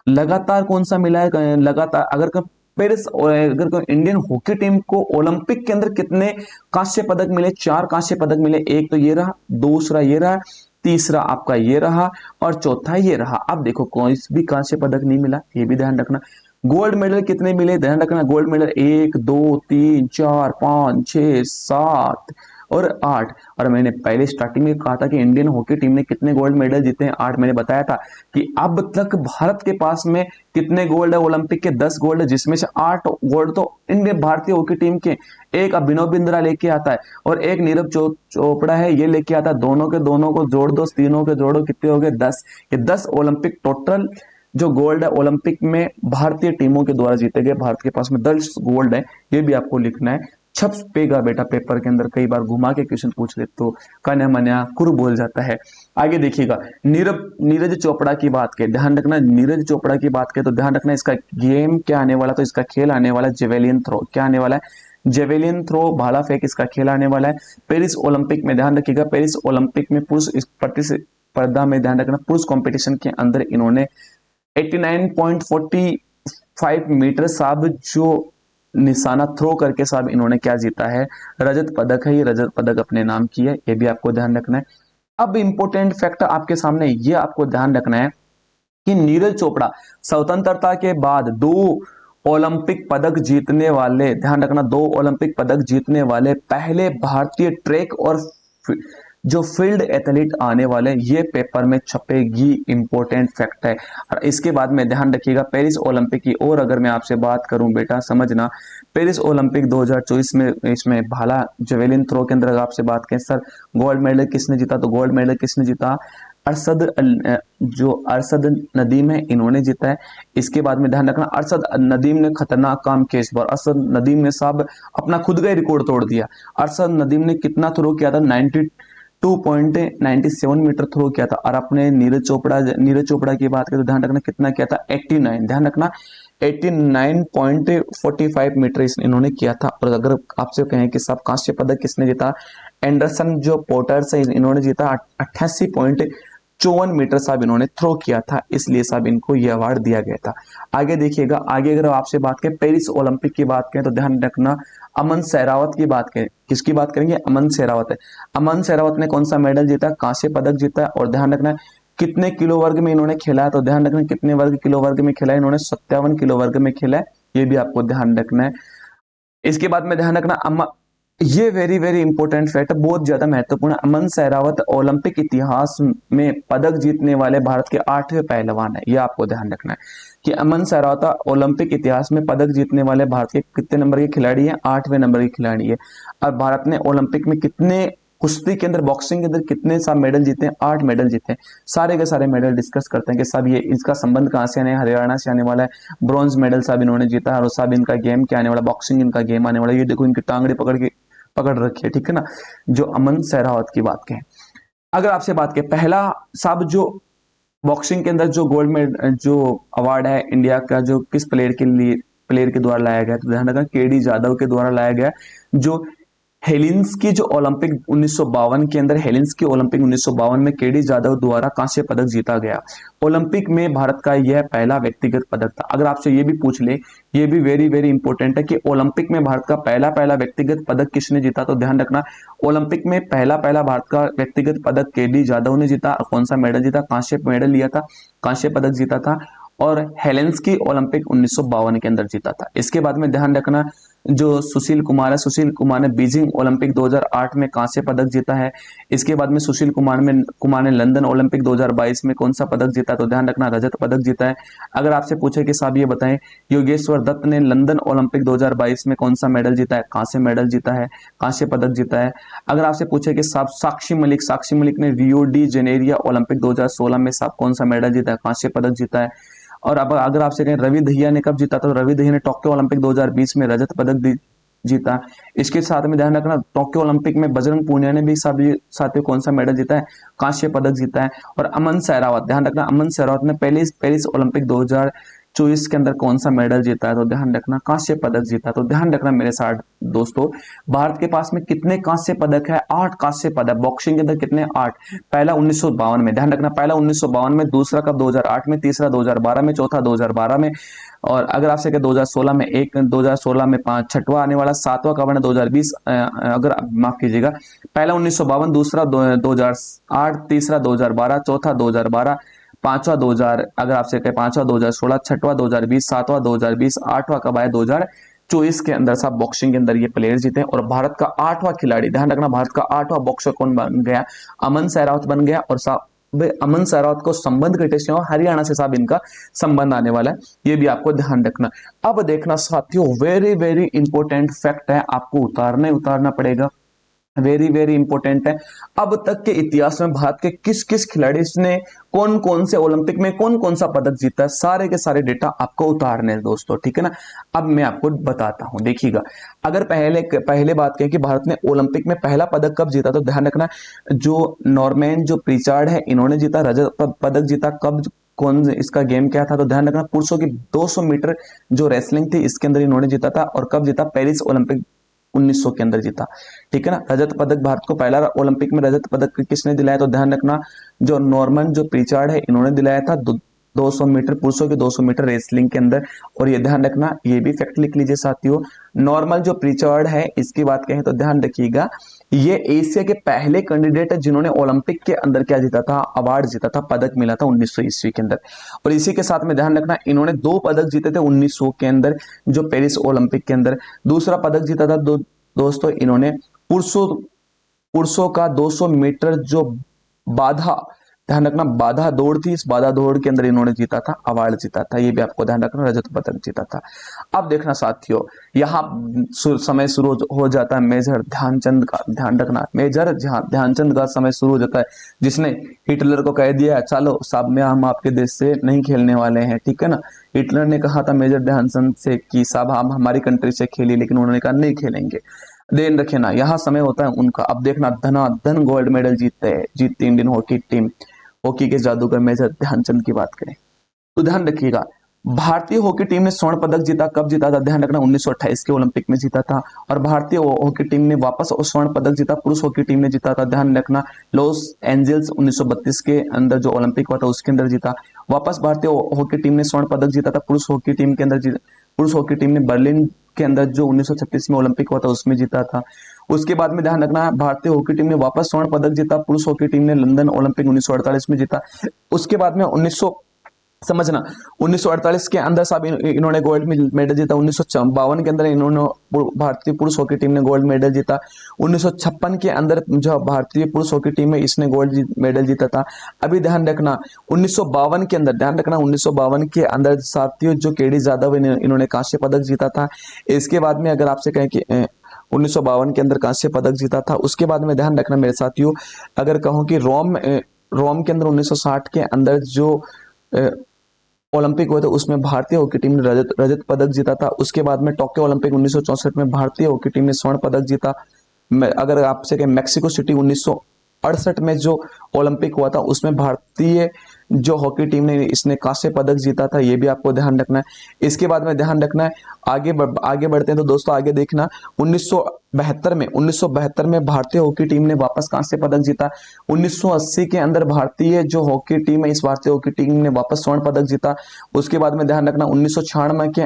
लगातार कौन सा मिला है? लगातार अगर इंडियन हॉकी टीम को ओलंपिक के अंदर कितने कांस्य पदक मिले? 4 कांस्य पदक मिले। एक तो ये रहा, दूसरा ये रहा, तीसरा आपका ये रहा और चौथा ये रहा। अब देखो कोई भी कांस्य पदक नहीं मिला, ये भी ध्यान रखना। गोल्ड मेडल कितने मिले? ध्यान रखना, गोल्ड मेडल 1 2 3 4 5 6 7 और 8। और मैंने पहले स्टार्टिंग में कहा था कि इंडियन हॉकी टीम ने कितने गोल्ड मेडल जीते हैं? 8। मैंने बताया था कि अब तक भारत के पास में कितने गोल्ड है? ओलंपिक के 10 गोल्ड है, जिसमें से 8 गोल्ड तो इंडियन भारतीय हॉकी टीम के, एक अभिनव बिंद्रा लेके आता है और एक नीरज चोपड़ा है, ये लेके आता है। दोनों को जोड़ दो, तीनों के जोड़ो, कितने हो गए? 10। ये 10 ओलंपिक टोटल जो गोल्ड है ओलंपिक में भारतीय टीमों के द्वारा जीते गए। भारत के पास में 10 गोल्ड है, ये भी आपको लिखना है। छपेगा बेटा पेपर के अंदर, कई बार घुमा के क्वेश्चन पूछ ले तो कन्या मन्या कुर बोल जाता है। आगे देखिएगा, नीरज चोपड़ा की बात करें, ध्यान रखना नीरज चोपड़ा की बात करें तो ध्यान रखना इसका गेम क्या आने वाला, तो इसका खेल आने वाला जेवेलियन थ्रो। क्या आने वाला है? जेवेलियन थ्रो, भाला फेंक, इसका खेल आने वाला है पेरिस ओलंपिक में। ध्यान रखिएगा पेरिस ओलंपिक में पुरुष प्रतिस्पर्धा में, ध्यान रखना पुरुष कंपटीशन के अंदर इन्होंने 89.45 मीटर साहब जो निशाना थ्रो करके साहब इन्होंने क्या जीता है? रजत पदक है। ये रजत पदक अपने नाम की है, ये भी आपको ध्यान रखना है। अब इंपॉर्टेंट फैक्ट आपके सामने ये आपको ध्यान रखना है कि नीरज चोपड़ा स्वतंत्रता के बाद 2 ओलंपिक पदक जीतने वाले, ध्यान रखना 2 ओलंपिक पदक जीतने वाले पहले भारतीय ट्रैक और जो फील्ड एथलीट आने वाले, ये पेपर में छपेगी, इंपॉर्टेंट फैक्ट है। और इसके बाद में ध्यान रखिएगा पेरिस ओलंपिक की। और अगर मैं आपसे बात करूं बेटा, समझना, पेरिस ओलंपिक 2024 में इसमें भाला जेवेलिन थ्रो के अंदर आपसे बात करें सर, गोल्ड मेडल किसने जीता, तो गोल्ड मेडल किसने जीता, जो अरशद नदीम है, इन्होंने जीता है। इसके बाद में ध्यान रखना, अरशद नदीम ने खतरनाक काम किया इस बार। अरशद नदीम ने साहब अपना खुद का ही रिकॉर्ड तोड़ दिया। अरशद नदीम ने कितना थ्रो किया था, 92.97 मीटर थ्रो किया था। और अपने नीरज चोपड़ा की बात करें तो ध्यान रखना कितना किया था, 89, ध्यान रखना 89.45 मीटर इन्होंने किया था। और अगर आपसे कहें कि साहब कांस्य पदक किसने जीता, एंडरसन जो पोर्टर्स है, इन्होंने जीता 88.54 मीटर साहब इन्होंने थ्रो किया था, इसलिए साहब इनको यह अवार्ड दिया गया था। आगे देखिएगा, आगे अगर आपसे बात करें पेरिस ओलंपिक की बात करें तो ध्यान रखना अमन सहरावत की बात करें, किसकी बात करेंगे, अमन सहरावत है। अमन सहरावत ने कौन सा मेडल जीता, कांस्य पदक जीता है। और ध्यान रखना कितने किलो वर्ग में इन्होंने खेला है, तो ध्यान रखना कितने किलो वर्ग में खेला है, इन्होंने 57 किलो वर्ग में खेला है, ये भी आपको ध्यान रखना है। इसके बाद में ध्यान रखना ये वेरी वेरी इंपॉर्टेंट फैक्ट, बहुत ज्यादा महत्वपूर्ण। अमन सहरावत ओलंपिक इतिहास में पदक जीतने वाले भारत के 8वें पहलवान है, यह आपको ध्यान रखना है कि अमन सहरावत ओलंपिक इतिहास में पदक जीतने वाले भारत के कितने नंबर के खिलाड़ी हैं, 8वें नंबर के खिलाड़ी है। और भारत ने ओलंपिक में कितने, कुश्ती के अंदर, बॉक्सिंग के अंदर कितने साहब मेडल जीते हैं, 8 मेडल जीते हैं। सारे के सारे मेडल डिस्कस करते हैं कि साहब ये इसका संबंध कहां से आने, हरियाणा से आने वाला है। ब्रॉन्ज मेडल साहब इन्होंने जीता है। और साहब इनका गेम क्या आने वाला, बॉक्सिंग इनका गेम आने वाला। ये देखो इनकी टांगड़ी पकड़ रखी है, ठीक है ना, जो अमन सहरावत की बात कहें। अगर आपसे बात करें पहला साहब जो बॉक्सिंग के अंदर जो गोल्ड मेडल जो अवार्ड है इंडिया का, जो किस प्लेयर के द्वारा लाया गया, तो ध्यान रखना केडी जाधव के द्वारा लाया गया। जो हेलिंस की जो ओलंपिक 1952 के अंदर, हेलिंस की ओलंपिक 1952 में केडी जाधव द्वारा कांस्य पदक जीता गया। ओलंपिक में भारत का यह पहला व्यक्तिगत पदक था। अगर आपसे ये भी पूछ ले, ये भी वेरी वेरी इंपॉर्टेंट है कि ओलंपिक में भारत का पहला व्यक्तिगत पदक किसने जीता, तो ध्यान रखना ओलंपिक में पहला भारत का व्यक्तिगत पदक केडी जाधव ने जीता। कौन सा मेडल जीता, कांस्य मेडल लिया था, कांस्य पदक जीता था। और हेलेंस्की ओलंपिक 1952 के अंदर जीता था। इसके बाद में ध्यान रखना जो सुशील कुमार है, सुशील कुमार ने बीजिंग ओलंपिक 2008 में कांस्य पदक जीता है। इसके बाद में सुशील कुमार ने लंदन ओलंपिक 2022 में कौन सा पदक जीता, तो ध्यान रखना रजत पदक जीता है। अगर आपसे पूछे कि साहब ये बताएं योगेश्वर दत्त ने लंदन ओलंपिक 2022 में कौन सा मेडल जीता है, कांस्य मेडल जीता है, कांस्य पदक जीता है। अगर आपसे पूछे कि साहब साक्षी मलिक ने रियो डी जेनेरिया ओलंपिक 2016 में साहब कौन सा मेडल जीता है, कांस्य पदक जीता है। और अब अगर आपसे कहें रवि दहिया ने कब जीता, तो रवि दहिया ने टोक्यो ओलंपिक 2020 में रजत पदक जीता। इसके साथ में ध्यान रखना टोक्यो ओलंपिक में बजरंग पूनिया ने भी साथियों कौन सा मेडल जीता है, कांस्य पदक जीता है। और अमन सहरावत, ध्यान रखना अमन सहरावत ने पेरिस ओलंपिक 2024 के अंदर कौन सा मेडल जीता है, तो ध्यान रखना कांस्य पदक जीता। तो ध्यान रखना मेरे साथ दोस्तों, भारत के पास में कितने कांस्य पदक है, 8 कांस्य पदक। बॉक्सिंग के अंदर कितने, 8। पहला 1952 में, ध्यान रखना पहला 1952 में, दूसरा कब 2008 में, तीसरा 2012 में, चौथा 2012 में। और अगर आपसे 2016 में 2016 में 5, छठवां आने वाला 7वां कब है 2020, अगर माफ कीजिएगा, पहला 1952, दूसरा 2008, तीसरा 2012, चौथा 2012, पांचवा 2000, अगर आपसे कहे पांचवा 2016, छठवां 2020, सातवां 2020, आठवां कब आया 2024 के अंदर साहब बॉक्सिंग के अंदर ये प्लेयर जीते। और भारत का 8वां खिलाड़ी, ध्यान रखना भारत का 8वां बॉक्सर कौन बन गया, अमन सहरावत बन गया। और साहब अमन सहरावत को संबंध किससे, हरियाणा से साहब इनका संबंध आने वाला है, ये भी आपको ध्यान रखना। अब देखना साथियों वेरी वेरी इंपॉर्टेंट फैक्ट है, आपको उतारना पड़ेगा, वेरी वेरी इंपॉर्टेंट है। अब तक के इतिहास में भारत के किस किस खिलाड़ी ने कौन कौन से ओलंपिक में कौन कौन सा पदक जीता है, सारे के सारे डेटा आपको उतारने हैं दोस्तों, ठीक है ना। अब मैं आपको बताता हूं, देखिएगा। अगर पहले बात करें कि भारत ने ओलंपिक में पहला पदक कब जीता, तो ध्यान रखना जो नॉर्मैन जो प्रीचार्ड है, इन्होंने जीता, रजत पदक जीता। कब, कौन इसका गेम क्या था, तो ध्यान रखना पुरुषों की 200 मीटर जो रेसलिंग थी इसके अंदर इन्होंने जीता था। और कब जीता, पेरिस ओलंपिक 1900 के अंदर जीता, ठीक है ना। रजत पदक भारत को पहला ओलंपिक में रजत पदक किसने दिलाया, तो ध्यान रखना जो नॉर्मन जो प्रीचार्ड है, इन्होंने दिलाया था 200 मीटर, पुरुषों के 200 मीटर रेसलिंग के अंदर। और ये ध्यान रखना, ये भी फैक्ट लिख लीजिए साथियों, नॉर्मल जो प्रीचार्ड है इसकी बात कहें तो ध्यान रखिएगा, ये एशिया के पहले कैंडिडेट है जिन्होंने ओलंपिक के अंदर क्या जीता था, अवार्ड जीता था, पदक मिला था 1900 ईस्वी के अंदर। और इसी के साथ में ध्यान रखना इन्होंने 2 पदक जीते थे 1900 के अंदर, जो पेरिस ओलंपिक के अंदर। दूसरा पदक जीता था दोस्तों इन्होंने पुरुषों पुरुषों का 200 मीटर जो बाधा, ध्यान रखना बाधा दौड़ थी, इस बाधा दौड़ के अंदर इन्होंने जीता था, अवार्ड जीता था, ये भी आपको ध्यान रखना, रजत पदक जीता था। अब देखना साथियों, यहाँ समय शुरू हो जाता है मेजर ध्यानचंद का, ध्यान रखना मेजर ध्यानचंद का समय शुरू हो जाता है, जिसने हिटलर को कह दिया चलो साहब में हम आपके देश से नहीं खेलने वाले हैं, ठीक है ना। हिटलर ने कहा था मेजर ध्यानचंद से कि साहब हम हमारी कंट्री से खेलिए, लेकिन उन्होंने कहा नहीं खेलेंगे। ध्यान रखे ना, यहाँ समय होता है उनका। अब देखना धनाधन गोल्ड मेडल जीतती इंडियन हॉकी टीम, हॉकी के जादूगर मेजर ध्यानचंद की बात करें तो ध्यान रखिएगा, भारतीय हॉकी टीम ने स्वर्ण पदक जीता, कब जीता था, ध्यान रखना 1928 के ओलंपिक में जीता था। और भारतीय हॉकी टीम ने वापस स्वर्ण पदक जीता, पुरुष हॉकी टीम ने जीता था, ध्यान रखना लॉस एंजल्स 1932 के अंदर जो ओलंपिक हुआ था उसके अंदर जीता। वापस भारतीय हॉकी टीम ने स्वर्ण पदक जीता था, पुरुष हॉकी टीम के अंदर पुरुष हॉकी टीम ने बर्लिन के अंदर जो 1936 में ओलंपिक हुआ था उसमें जीता था। उसके बाद में ध्यान रखना भारतीय हॉकी टीम ने वापस स्वर्ण पदक जीता, पुरुष हॉकी टीम ने लंदन ओलंपिक 1948 में जीता। उसके बाद में 1948 के अंदर साहब इन्होंने गोल्ड मेडल जीता। 1952 के अंदर इन्होंने भारतीय पुरुष हॉकी टीम ने गोल्ड मेडल जीता। 1956 के अंदर जो भारतीय पुरुष हॉकी टीम है इसने गोल्ड मेडल जीता था। अभी ध्यान रखना 1952 के अंदर, ध्यान रखना 1952 के अंदर साथियों जो केडी जाधव इन्होंने कांस्य पदक जीता था। इसके बाद में अगर आपसे कहें कि 1952 के अंदर कांस्य पदक जीता था। उसके बाद में ध्यान रखना मेरे साथियों, अगर कहूं कि रोम के अंदर 1960 के अंदर जो ओलंपिक हुए थे उसमें भारतीय हॉकी टीम ने रजत पदक जीता था। उसके बाद में टोक्यो ओलंपिक 1964 में भारतीय हॉकी टीम ने स्वर्ण पदक जीता। अगर आपसे कहें मैक्सिको सिटी 1968 में जो ओलंपिक हुआ था उसमें भारतीय जो हॉकी टीम ने इसने कांस्य पदक जीता था, ये भी आपको ध्यान रखना है। इसके बाद में ध्यान रखना है, आगे बढ़ते हैं तो दोस्तों आगे देखना 1972 में भारतीय हॉकी टीम ने वापस कांस्य पदक जीता। 1980 के अंदर भारतीय जो हॉकी टीम है इस भारतीय हॉकी टीम ने वापस स्वर्ण पदक जीता। उसके बाद में ध्यान रखना 1996 के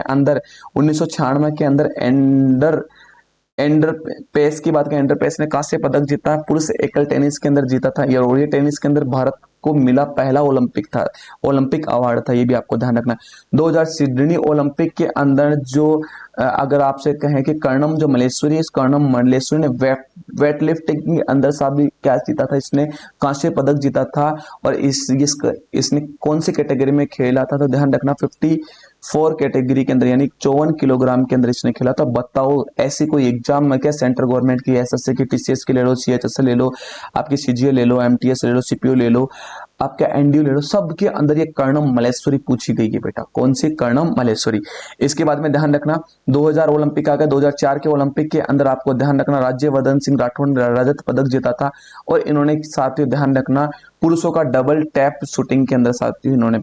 अंदर एंडर पेस की बात करें, एंडर पेस ने कांस्य पदक जीता, पुरुष एकल टेनिस के अंदर जीता था। और ये टेनिस के अंदर भारत को मिला पहला ओलंपिक था, ओलंपिक अवार्ड था, ये भी आपको ध्यान रखना। 2000 सिडनी ओलंपिक के अंदर जो अगर आपसे कहें कि कर्णम जो मलेश्वरी, इस कर्णम मलेश्वरी ने वेट लिफ्टिंग के अंदर साहब भी क्या जीता था, इसने कांस्य पदक जीता था। और इसने कौन सी कैटेगरी में खेला था, तो ध्यान रखना 54 कैटेगरी के अंदर यानी 54 किलोग्राम के अंदर इसने खेला था। बताओ ऐसी कोई एग्जाम में क्या, सेंट्रल गवर्नमेंट की, एसएससी की, टीसीएस की ले लो, सीएचएस ले लो, आपकी सीजीए ले लो, एमटीएस ले लो, सीपीयू ले लो, आपका एनडीयू ले लो, सबके अंदर ये कर्णम मलेश्वरी पूछी गई है बेटा। कौन सी, कर्णम मलेश्वरी। इसके बाद में ध्यान रखना 2000 ओलंपिक आ गया, 2004 के ओलंपिक के अंदर आपको ध्यान रखना राज्यवर्धन सिंह राठौड़ ने रजत पदक जीता था। और इन्होंने साथियों ध्यान रखना पुरुषों का डबल टैप शूटिंग के अंदर साथियों इन्होंने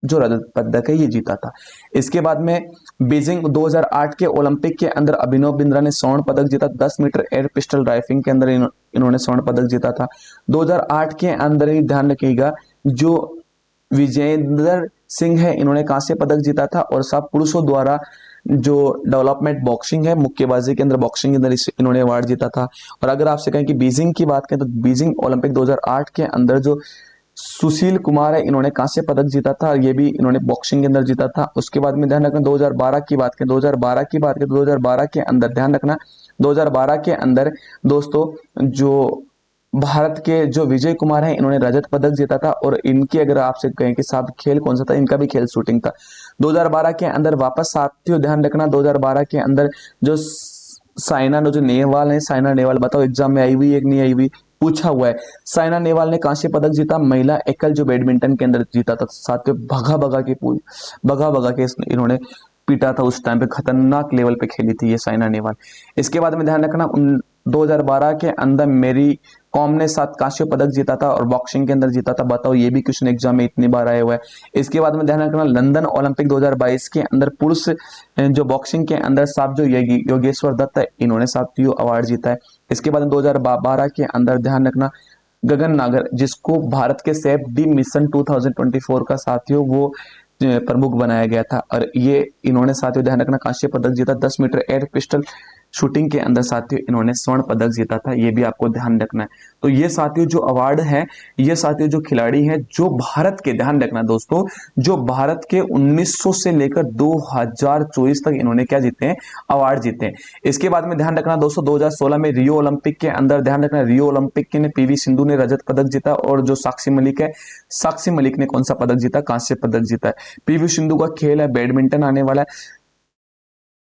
जो रजत पदक है ये जीता था। इसके बाद में बीजिंग 2008 के ओलंपिक के अंदर अभिनव बिंद्रा ने स्वर्ण पदक जीता, 10 मीटर एयर पिस्टल राइफलिंग के अंदर इन्होंने स्वर्ण पदक जीता था। 2008 के अंदर ही ध्यान रखिएगा जो विजेंद्र सिंह है इन्होंने कांस्य पदक जीता था। और सब पुरुषों द्वारा जो डेवलपमेंट बॉक्सिंग है, मुक्केबाजी के अंदर, बॉक्सिंग के अंदर इन्होंने अवार्ड जीता था। और अगर आपसे कहें कि बीजिंग की बात करें तो बीजिंग ओलंपिक 2008 के अंदर जो सुशील कुमार है इन्होंने कांस्य पदक जीता था, ये भी इन्होंने बॉक्सिंग के अंदर जीता था। उसके बाद में ध्यान रखना 2012 की बात करें, 2012 के अंदर ध्यान रखना 2012 के अंदर दोस्तों जो भारत के जो विजय कुमार हैं इन्होंने रजत पदक जीता था। और इनकी अगर आपसे कहें कि साहब खेल कौन सा था, इनका भी खेल शूटिंग था। 2012 के अंदर वापस साथियों ध्यान रखना 2012 के अंदर जो साइना जो नेहवाल है, साइना नेहवाल बताओ एग्जाम में आई हुई एक नहीं आई हुई, पूछा हुआ है। साइना नेहवाल ने कांस्य पदक जीता, महिला एकल जो बैडमिंटन के अंदर जीता था। साथियों भगा भगा के इन्होंने पीटा था, उस टाइम पे खतरनाक लेवल पे खेली थी ये साइना नेहवाल। इसके बाद में ध्यान रखना 2012 के अंदर मेरी कॉम ने 7 कांस्य पदक जीता था और बॉक्सिंग के अंदर जीता था। बताओ ये भी क्वेश्चन एग्जाम में इतनी बार आया हुआ है। इसके बाद में ध्यान रखना लंदन ओलंपिक 2022 के अंदर पुरुष जो बॉक्सिंग के अंदर साहब जो योगेश्वर दत्त है इन्होंने साथियों अवार्ड जीता है। इसके बाद 2012 के अंदर ध्यान रखना गगन नागर जिसको भारत के सेफ डी मिशन 2024 का साथियों वो प्रमुख बनाया गया था। और ये इन्होंने साथियों ध्यान रखना कांस्य पदक जीता, 10 मीटर एयर पिस्टल शूटिंग के अंदर साथियों इन्होंने स्वर्ण पदक जीता था, ये भी आपको ध्यान रखना है। तो ये साथियों जो अवार्ड है, ये साथियों जो खिलाड़ी हैं जो भारत के, ध्यान रखना दोस्तों, जो भारत के 1900 से लेकर 2024 तक इन्होंने क्या जीते हैं, अवार्ड जीते हैं। इसके बाद में ध्यान रखना दोस्तों 2016 में रियो ओलंपिक के अंदर, ध्यान रखना रियो ओलंपिक के ने पीवी सिंधु ने रजत पदक जीता, और जो साक्षी मलिक है, साक्षी मलिक ने कौन सा पदक जीता, कांस्य पदक जीता है। पीवी सिंधु का खेल है बैडमिंटन आने वाला है,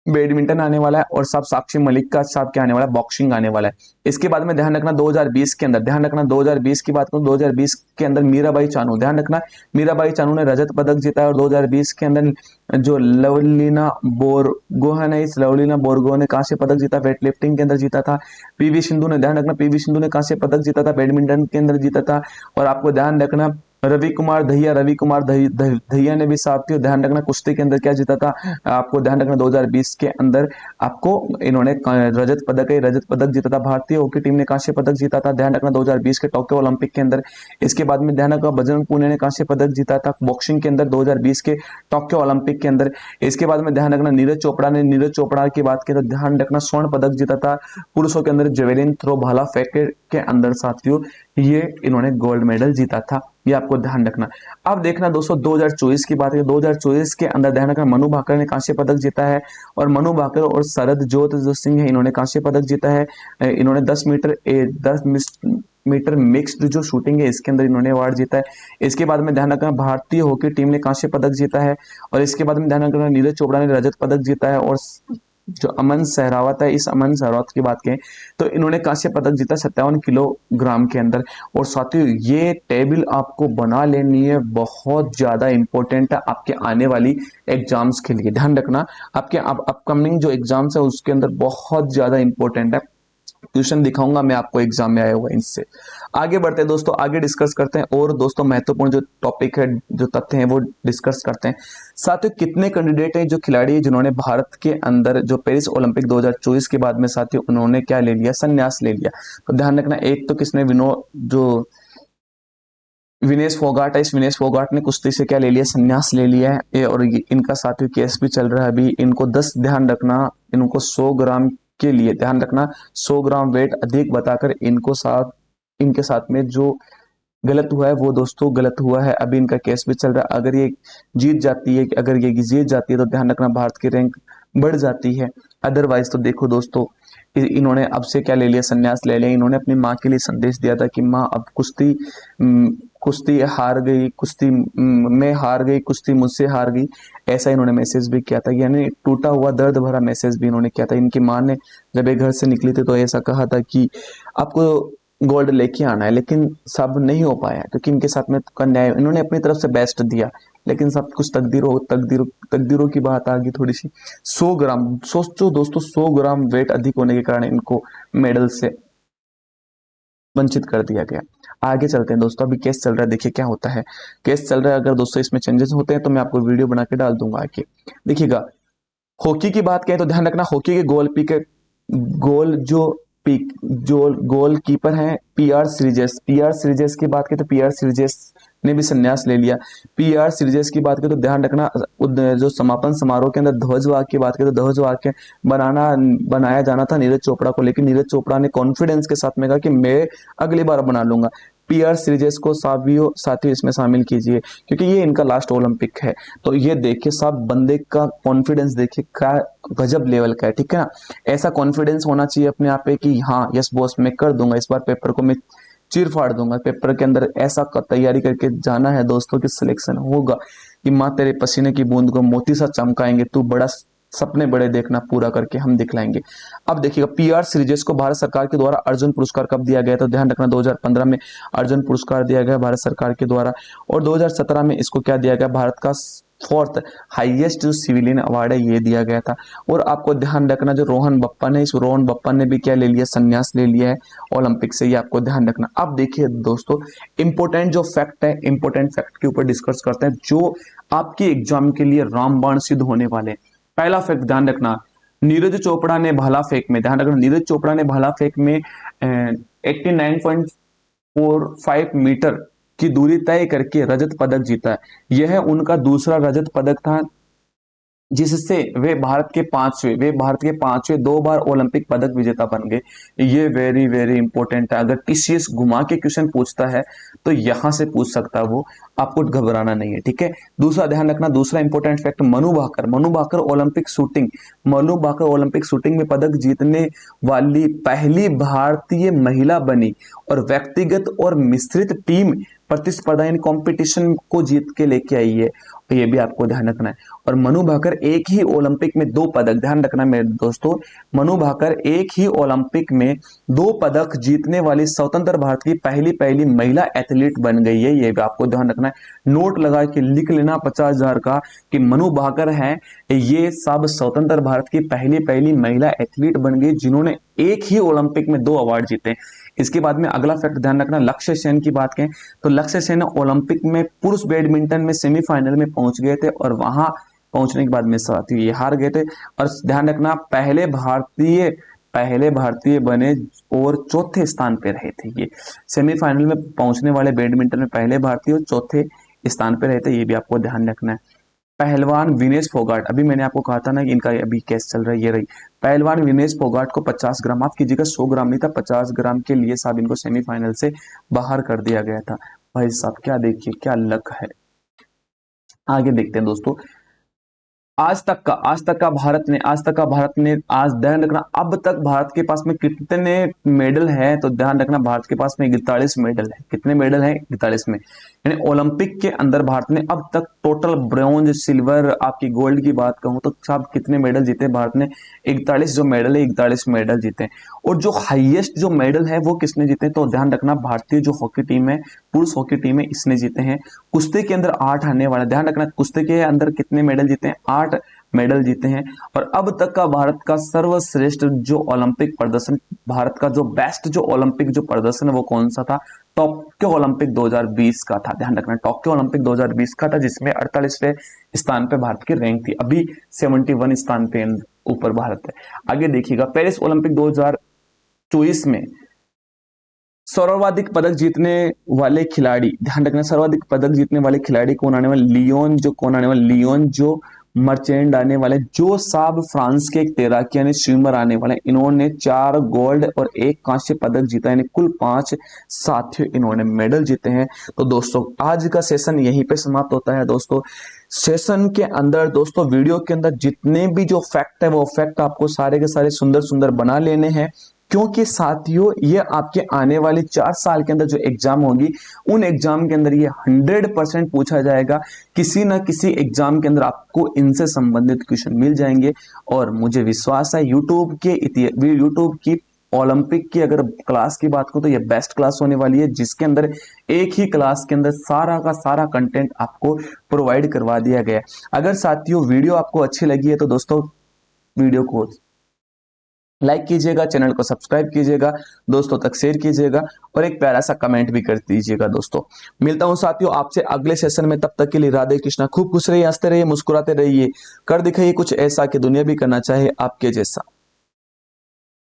बैडमिंटन आने वाला है, और साहब साक्षी मलिक का साहब क्या आने वाला है, बॉक्सिंग आने वाला है। इसके बाद में ध्यान रखना 2020 के अंदर, ध्यान रखना 2020 की बात करूं, 2020 के अंदर मीराबाई चानू, ध्यान रखना मीराबाई चानू ने रजत पदक जीता है, और 2020 के अंदर जो लवलीना बोरगोहन है, इस लवलीना बोरगोहन ने कांस्य पदक जीता, वेट लिफ्टिंग के अंदर जीता था। पीवी सिंधु ने, ध्यान रखना पीवी सिंधु ने कांस्य पदक जीता था, बैडमिंटन के अंदर जीता था। और आपको ध्यान रखना रवि कुमार दहिया ने भी साथियों ध्यान रखना कुश्ती के अंदर क्या जीता था, आपको ध्यान रखना 2020 के अंदर आपको इन्होंने रजत पदक जीता था। भारतीय हॉकी टीम ने कांस्य पदक जीता था, ध्यान रखना 2020 के टोक्यो ओलंपिक के अंदर। इसके बाद में ध्यान रखना बजरंग पुनिया ने कांस्य पदक जीता था बॉक्सिंग के अंदर 2020 के टोक्यो ओलंपिक के अंदर। इसके बाद में ध्यान रखना नीरज चोपड़ा की बात की तो ध्यान रखना स्वर्ण पदक जीता था पुरुषों के अंदर जेवेलिन थ्रो भाला फेंक के अंदर साथियों, ये इन्होंने गोल्ड मेडल जीता था, ये आपको ध्यान रखना। अब देखना दोस्तों 2024 की बात करें, 2024 के अंदर ध्यान रखना मनु भाकर ने कांस्य पदक जीता है, और मनु भाकर और शरद जोत जो सिंह है इन्होंने कांस्य पदक जीता है। इन्होंने 10 मीटर मिक्स्ड जो शूटिंग है इसके अंदर इन्होंने अवार्ड जीता है। इसके बाद में ध्यान रखना भारतीय हॉकी टीम ने कांस्य पदक जीता है, और इसके बाद में ध्यान रखना नीरज चोपड़ा ने रजत पदक जीता है, और जो अमन सहरावत है, इस अमन सहरावत की बात करें तो इन्होंने कांस्य पदक जीता 57 किलोग्राम के अंदर। और साथियों ये टेबल आपको बना लेनी है, बहुत ज्यादा इंपॉर्टेंट है आपके आने वाली एग्जाम्स के लिए, ध्यान रखना आपके अपकमिंग जो एग्जाम्स है उसके अंदर बहुत ज्यादा इंपॉर्टेंट है। ट्यूशन दिखाऊंगा मैं आपको एग्जाम में आया हुआ इनसे। आगे बढ़ते हैं दोस्तों, आगे डिस्कस करते हैं और दोस्तों महत्वपूर्ण जो टॉपिक है, जो तथ्य हैं वो डिस्कस करते हैं। साथियों कितने कैंडिडेट हैं जो खिलाड़ी जिन्होंने भारत के अंदर जो पेरिस ओलंपिक 2024 के बाद में साथियों उन्होंने क्या ले लिया, संन्यास ले लिया। तो ध्यान रखना एक तो किसने विनेश फोगाट है, इस विनेश फोगाट ने कुश्ती से क्या ले लिया, संन्यास ले लिया है। और इनका साथियों केस भी चल रहा है अभी। इनको 10 ध्यान रखना इनको 100 ग्राम के लिए, ध्यान रखना 100 ग्राम वेट अधिक बताकर इनके साथ में जो गलत हुआ है वो दोस्तों गलत हुआ है। अभी इनका केस भी चल रहा है। अगर ये जीत जाती है, अगर ये जीत जाती है तो ध्यान रखना भारत की रैंक बढ़ जाती है। अदरवाइज तो देखो दोस्तों इन्होंने अब से क्या ले लिया, संन्यास ले लिया। इन्होंने अपनी माँ के लिए संदेश दिया था कि माँ अब कुश्ती हार गई, मैं हार गई, कुश्ती मुझसे हार गई, ऐसा इन्होंने मैसेज भी किया था। यानी टूटा हुआ दर्द भरा मैसेज भी इन्होंने किया था। इनकी माँ ने जब ये घर से निकली थी तो ऐसा कहा था कि आपको गोल्ड लेके आना है, लेकिन सब नहीं हो पाया क्योंकि इनके साथ में न्याय, इन्होंने अपनी तरफ से बेस्ट दिया लेकिन सब कुछ तकदीरों की बात आ गई थोड़ी सी। 100 ग्राम सोचो दोस्तों, 100 ग्राम वेट अधिक होने के कारण इनको मेडल से वंचित कर दिया गया। आगे चलते हैं दोस्तों, अभी केस चल रहा है, देखिए क्या होता है। केस चल रहा है, अगर दोस्तों इसमें चेंजेस होते हैं तो मैं आपको वीडियो बना के डाल दूंगा आगे। देखिएगा हॉकी की बात करें तो ध्यान रखना हॉकी के गोल जो गोल कीपर हैं पीआर सीरीजेस की बात करें तो पीआर सीरीजेस ने भी संन्यास ले लिया। पीआर सीरीजेस की बात करें तो ध्यान रखना जो समापन समारोह के अंदर ध्वज वाक्य की बात करें तो ध्वज वाक्य बनाया जाना था नीरज चोपड़ा को, लेकिन नीरज चोपड़ा ने कॉन्फिडेंस के साथ में कहा कि मैं अगली बार बना लूंगा। पीआर सीरीजेस को साथियों इसमें शामिल कीजिए क्योंकि ये इनका लास्ट ओलंपिक है। तो ये देखिए साहब बंदे का कॉन्फिडेंस देखिए क्या गजब लेवल का है, ठीक है ना। ऐसा कॉन्फिडेंस होना चाहिए अपने आप पे कि हाँ यस बॉस मैं कर दूंगा, इस बार पेपर को मैं चीर फाड़ दूंगा। पेपर के अंदर ऐसा तैयारी करके जाना है दोस्तों कि सिलेक्शन होगा कि माँ तेरे पसीने की बूंद को मोती सा चमकाएंगे, तू बड़ा सपने बड़े देखना, पूरा करके हम दिखलाएंगे। अब देखिएगा पीआर सीरीजेस को भारत सरकार के द्वारा अर्जुन पुरस्कार कब दिया गया, तो ध्यान रखना 2015 में अर्जुन पुरस्कार दिया गया भारत सरकार के द्वारा, और 2017 में इसको क्या दिया गया, भारत का 4th हाईएस्ट जो सिविलियन अवार्ड है ये दिया गया था। और आपको ध्यान रखना जो रोहन बप्पन है, इस रोहन बप्पन ने भी क्या ले लिया, संन्यास ले लिया है ओलंपिक से, ये आपको ध्यान रखना। अब देखिए दोस्तों इंपॉर्टेंट जो फैक्ट है, इंपॉर्टेंट फैक्ट के ऊपर डिस्कस करते हैं जो आपके एग्जाम के लिए रामबाण सिद्ध होने वाले। पहला फैक्ट ध्यान रखना, नीरज चोपड़ा ने भाला फेंक में, ध्यान रखना नीरज चोपड़ा ने भाला फेंक में 89.45 मीटर की दूरी तय करके रजत पदक जीता है। यह उनका दूसरा रजत पदक था जिससे वे भारत के पांचवे 2 बार ओलंपिक पदक विजेता बन गए। ये वेरी वेरी इंपॉर्टेंट है। अगर टीसीएस घुमा के क्वेश्चन पूछता है तो यहां से पूछ सकता है वो, आपको घबराना नहीं है, ठीक है। दूसरा ध्यान रखना, दूसरा important fact, Manu Bhaker Olympic shooting में पदक जीतने वाली पहली भारतीय महिला बनी और व्यक्तिगत और मिश्रित टीम प्रतिस्पर्धा इन कंपटीशन को जीत के लेके आई है, तो ये भी आपको ध्यान रखना है। और मनु भाकर एक ही ओलंपिक में 2 पदक, ध्यान रखना मेरे दोस्तों, मनु भाकर एक ही ओलंपिक में 2 पदक जीतने वाली स्वतंत्र भारत की पहली महिला एथलीट बन गई है, ये भी आपको ध्यान रखना है। नोट लगा के लिख लेना 50,000 का कि मनु भाकर है ये सब स्वतंत्र भारत की पहली महिला एथलीट बन गई जिन्होंने एक ही ओलंपिक में 2 अवार्ड जीते। इसके बाद में अगला फैक्ट ध्यान रखना, लक्ष्य सेन की बात करें तो लक्ष्य सेन ओलंपिक में पुरुष बैडमिंटन में सेमीफाइनल में पहुंच गए थे और वहां पहुंचने के बाद में साथियों ये हार गए थे। और ध्यान रखना पहले भारतीय बने और चौथे स्थान पे रहे थे। ये सेमीफाइनल में पहुंचने वाले बैडमिंटन में पहले भारतीय और चौथे स्थान पे रहे थे, ये भी आपको ध्यान रखना है। पहलवान विनेश फोगाट, अभी मैंने आपको कहा था ना इनका अभी केस चल रहा है, ये रही पहलवान विनेश फोगाट को 50 ग्राम, माफ कीजिएगा 100 ग्राम नहीं था, 50 ग्राम के लिए साहब इनको सेमीफाइनल से बाहर कर दिया गया था। भाई साहब क्या देखिए क्या लक है। आगे देखते हैं दोस्तों, आज तक का भारत ने आज ध्यान रखना, अब तक भारत के पास में कितने मेडल हैं, तो ध्यान रखना भारत के पास में 41 मेडल है। कितने मेडल हैं? 41 में, यानी ओलंपिक के अंदर भारत ने अब तक टोटल ब्रॉन्ज, सिल्वर, आपकी गोल्ड की बात कहूं तो सब कितने मेडल जीते भारत ने? 41 जो मेडल है, 41 मेडल जीते। और जो हाईएस्ट जो मेडल है वो किसने जीते? तो ध्यान रखना भारतीय जो हॉकी टीम है, पुरुष हॉकी टीम है, इसने जीते हैं। कुश्ती के अंदर 8 आने वाला, ध्यान रखना कुश्ती के अंदर कितने मेडल जीते हैं? 8 मेडल जीते हैं। और अब तक का भारत का सर्वश्रेष्ठ जो ओलंपिक प्रदर्शन, भारत का जो बेस्ट जो ओलंपिक जो प्रदर्शन है वो कौन सा था? टोक्यो ओलंपिक 2020 का था। ध्यान रखना टोक्यो ओलंपिक 2020 का था, जिसमें 48वें स्थान पे भारत की रैंक थी। अभी 71 स्थान पे ऊपर भारत है। आगे देखिएगा, पेरिस ओलंपिक 2024 में सर्वाधिक पदक जीतने वाले खिलाड़ी, ध्यान रखना सर्वाधिक पदक जीतने वाले खिलाड़ी कौन आने वाले? लियोन जो मर्चेंट आने वाले, जो साब फ्रांस के एक तैराकी यानी स्विमर आने वाले, इन्होंने 4 गोल्ड और 1 कांस्य पदक जीता, यानी कुल 5 साथियों इन्होंने मेडल जीते हैं। तो दोस्तों आज का सेशन यहीं पे समाप्त होता है। दोस्तों सेशन के अंदर, दोस्तों वीडियो के अंदर जितने भी जो फैक्ट है वो फैक्ट आपको सारे के सारे सुंदर सुंदर बना लेने हैं, क्योंकि साथियों ये आपके आने वाले 4 साल के अंदर जो एग्जाम होगी उन एग्जाम के अंदर ये 100% पूछा जाएगा। किसी ना किसी एग्जाम के अंदर आपको इनसे संबंधित क्वेश्चन मिल जाएंगे। और मुझे विश्वास है यूट्यूब की ओलंपिक की अगर क्लास की बात करूं तो ये बेस्ट क्लास होने वाली है, जिसके अंदर एक ही क्लास के अंदर सारा का सारा कंटेंट आपको प्रोवाइड करवा दिया गया। अगर साथियों वीडियो आपको अच्छी लगी है तो दोस्तों वीडियो को लाइक कीजिएगा, चैनल को सब्सक्राइब कीजिएगा, दोस्तों तक शेयर कीजिएगा और एक प्यारा सा कमेंट भी कर दीजिएगा। दोस्तों मिलता हूं साथियों आपसे अगले सेशन में, तब तक के लिए राधे कृष्णा। खूब खुश रहिए, हंसते रहिए, मुस्कुराते रहिए, कर दिखाइए कुछ ऐसा कि दुनिया भी करना चाहे आपके जैसा।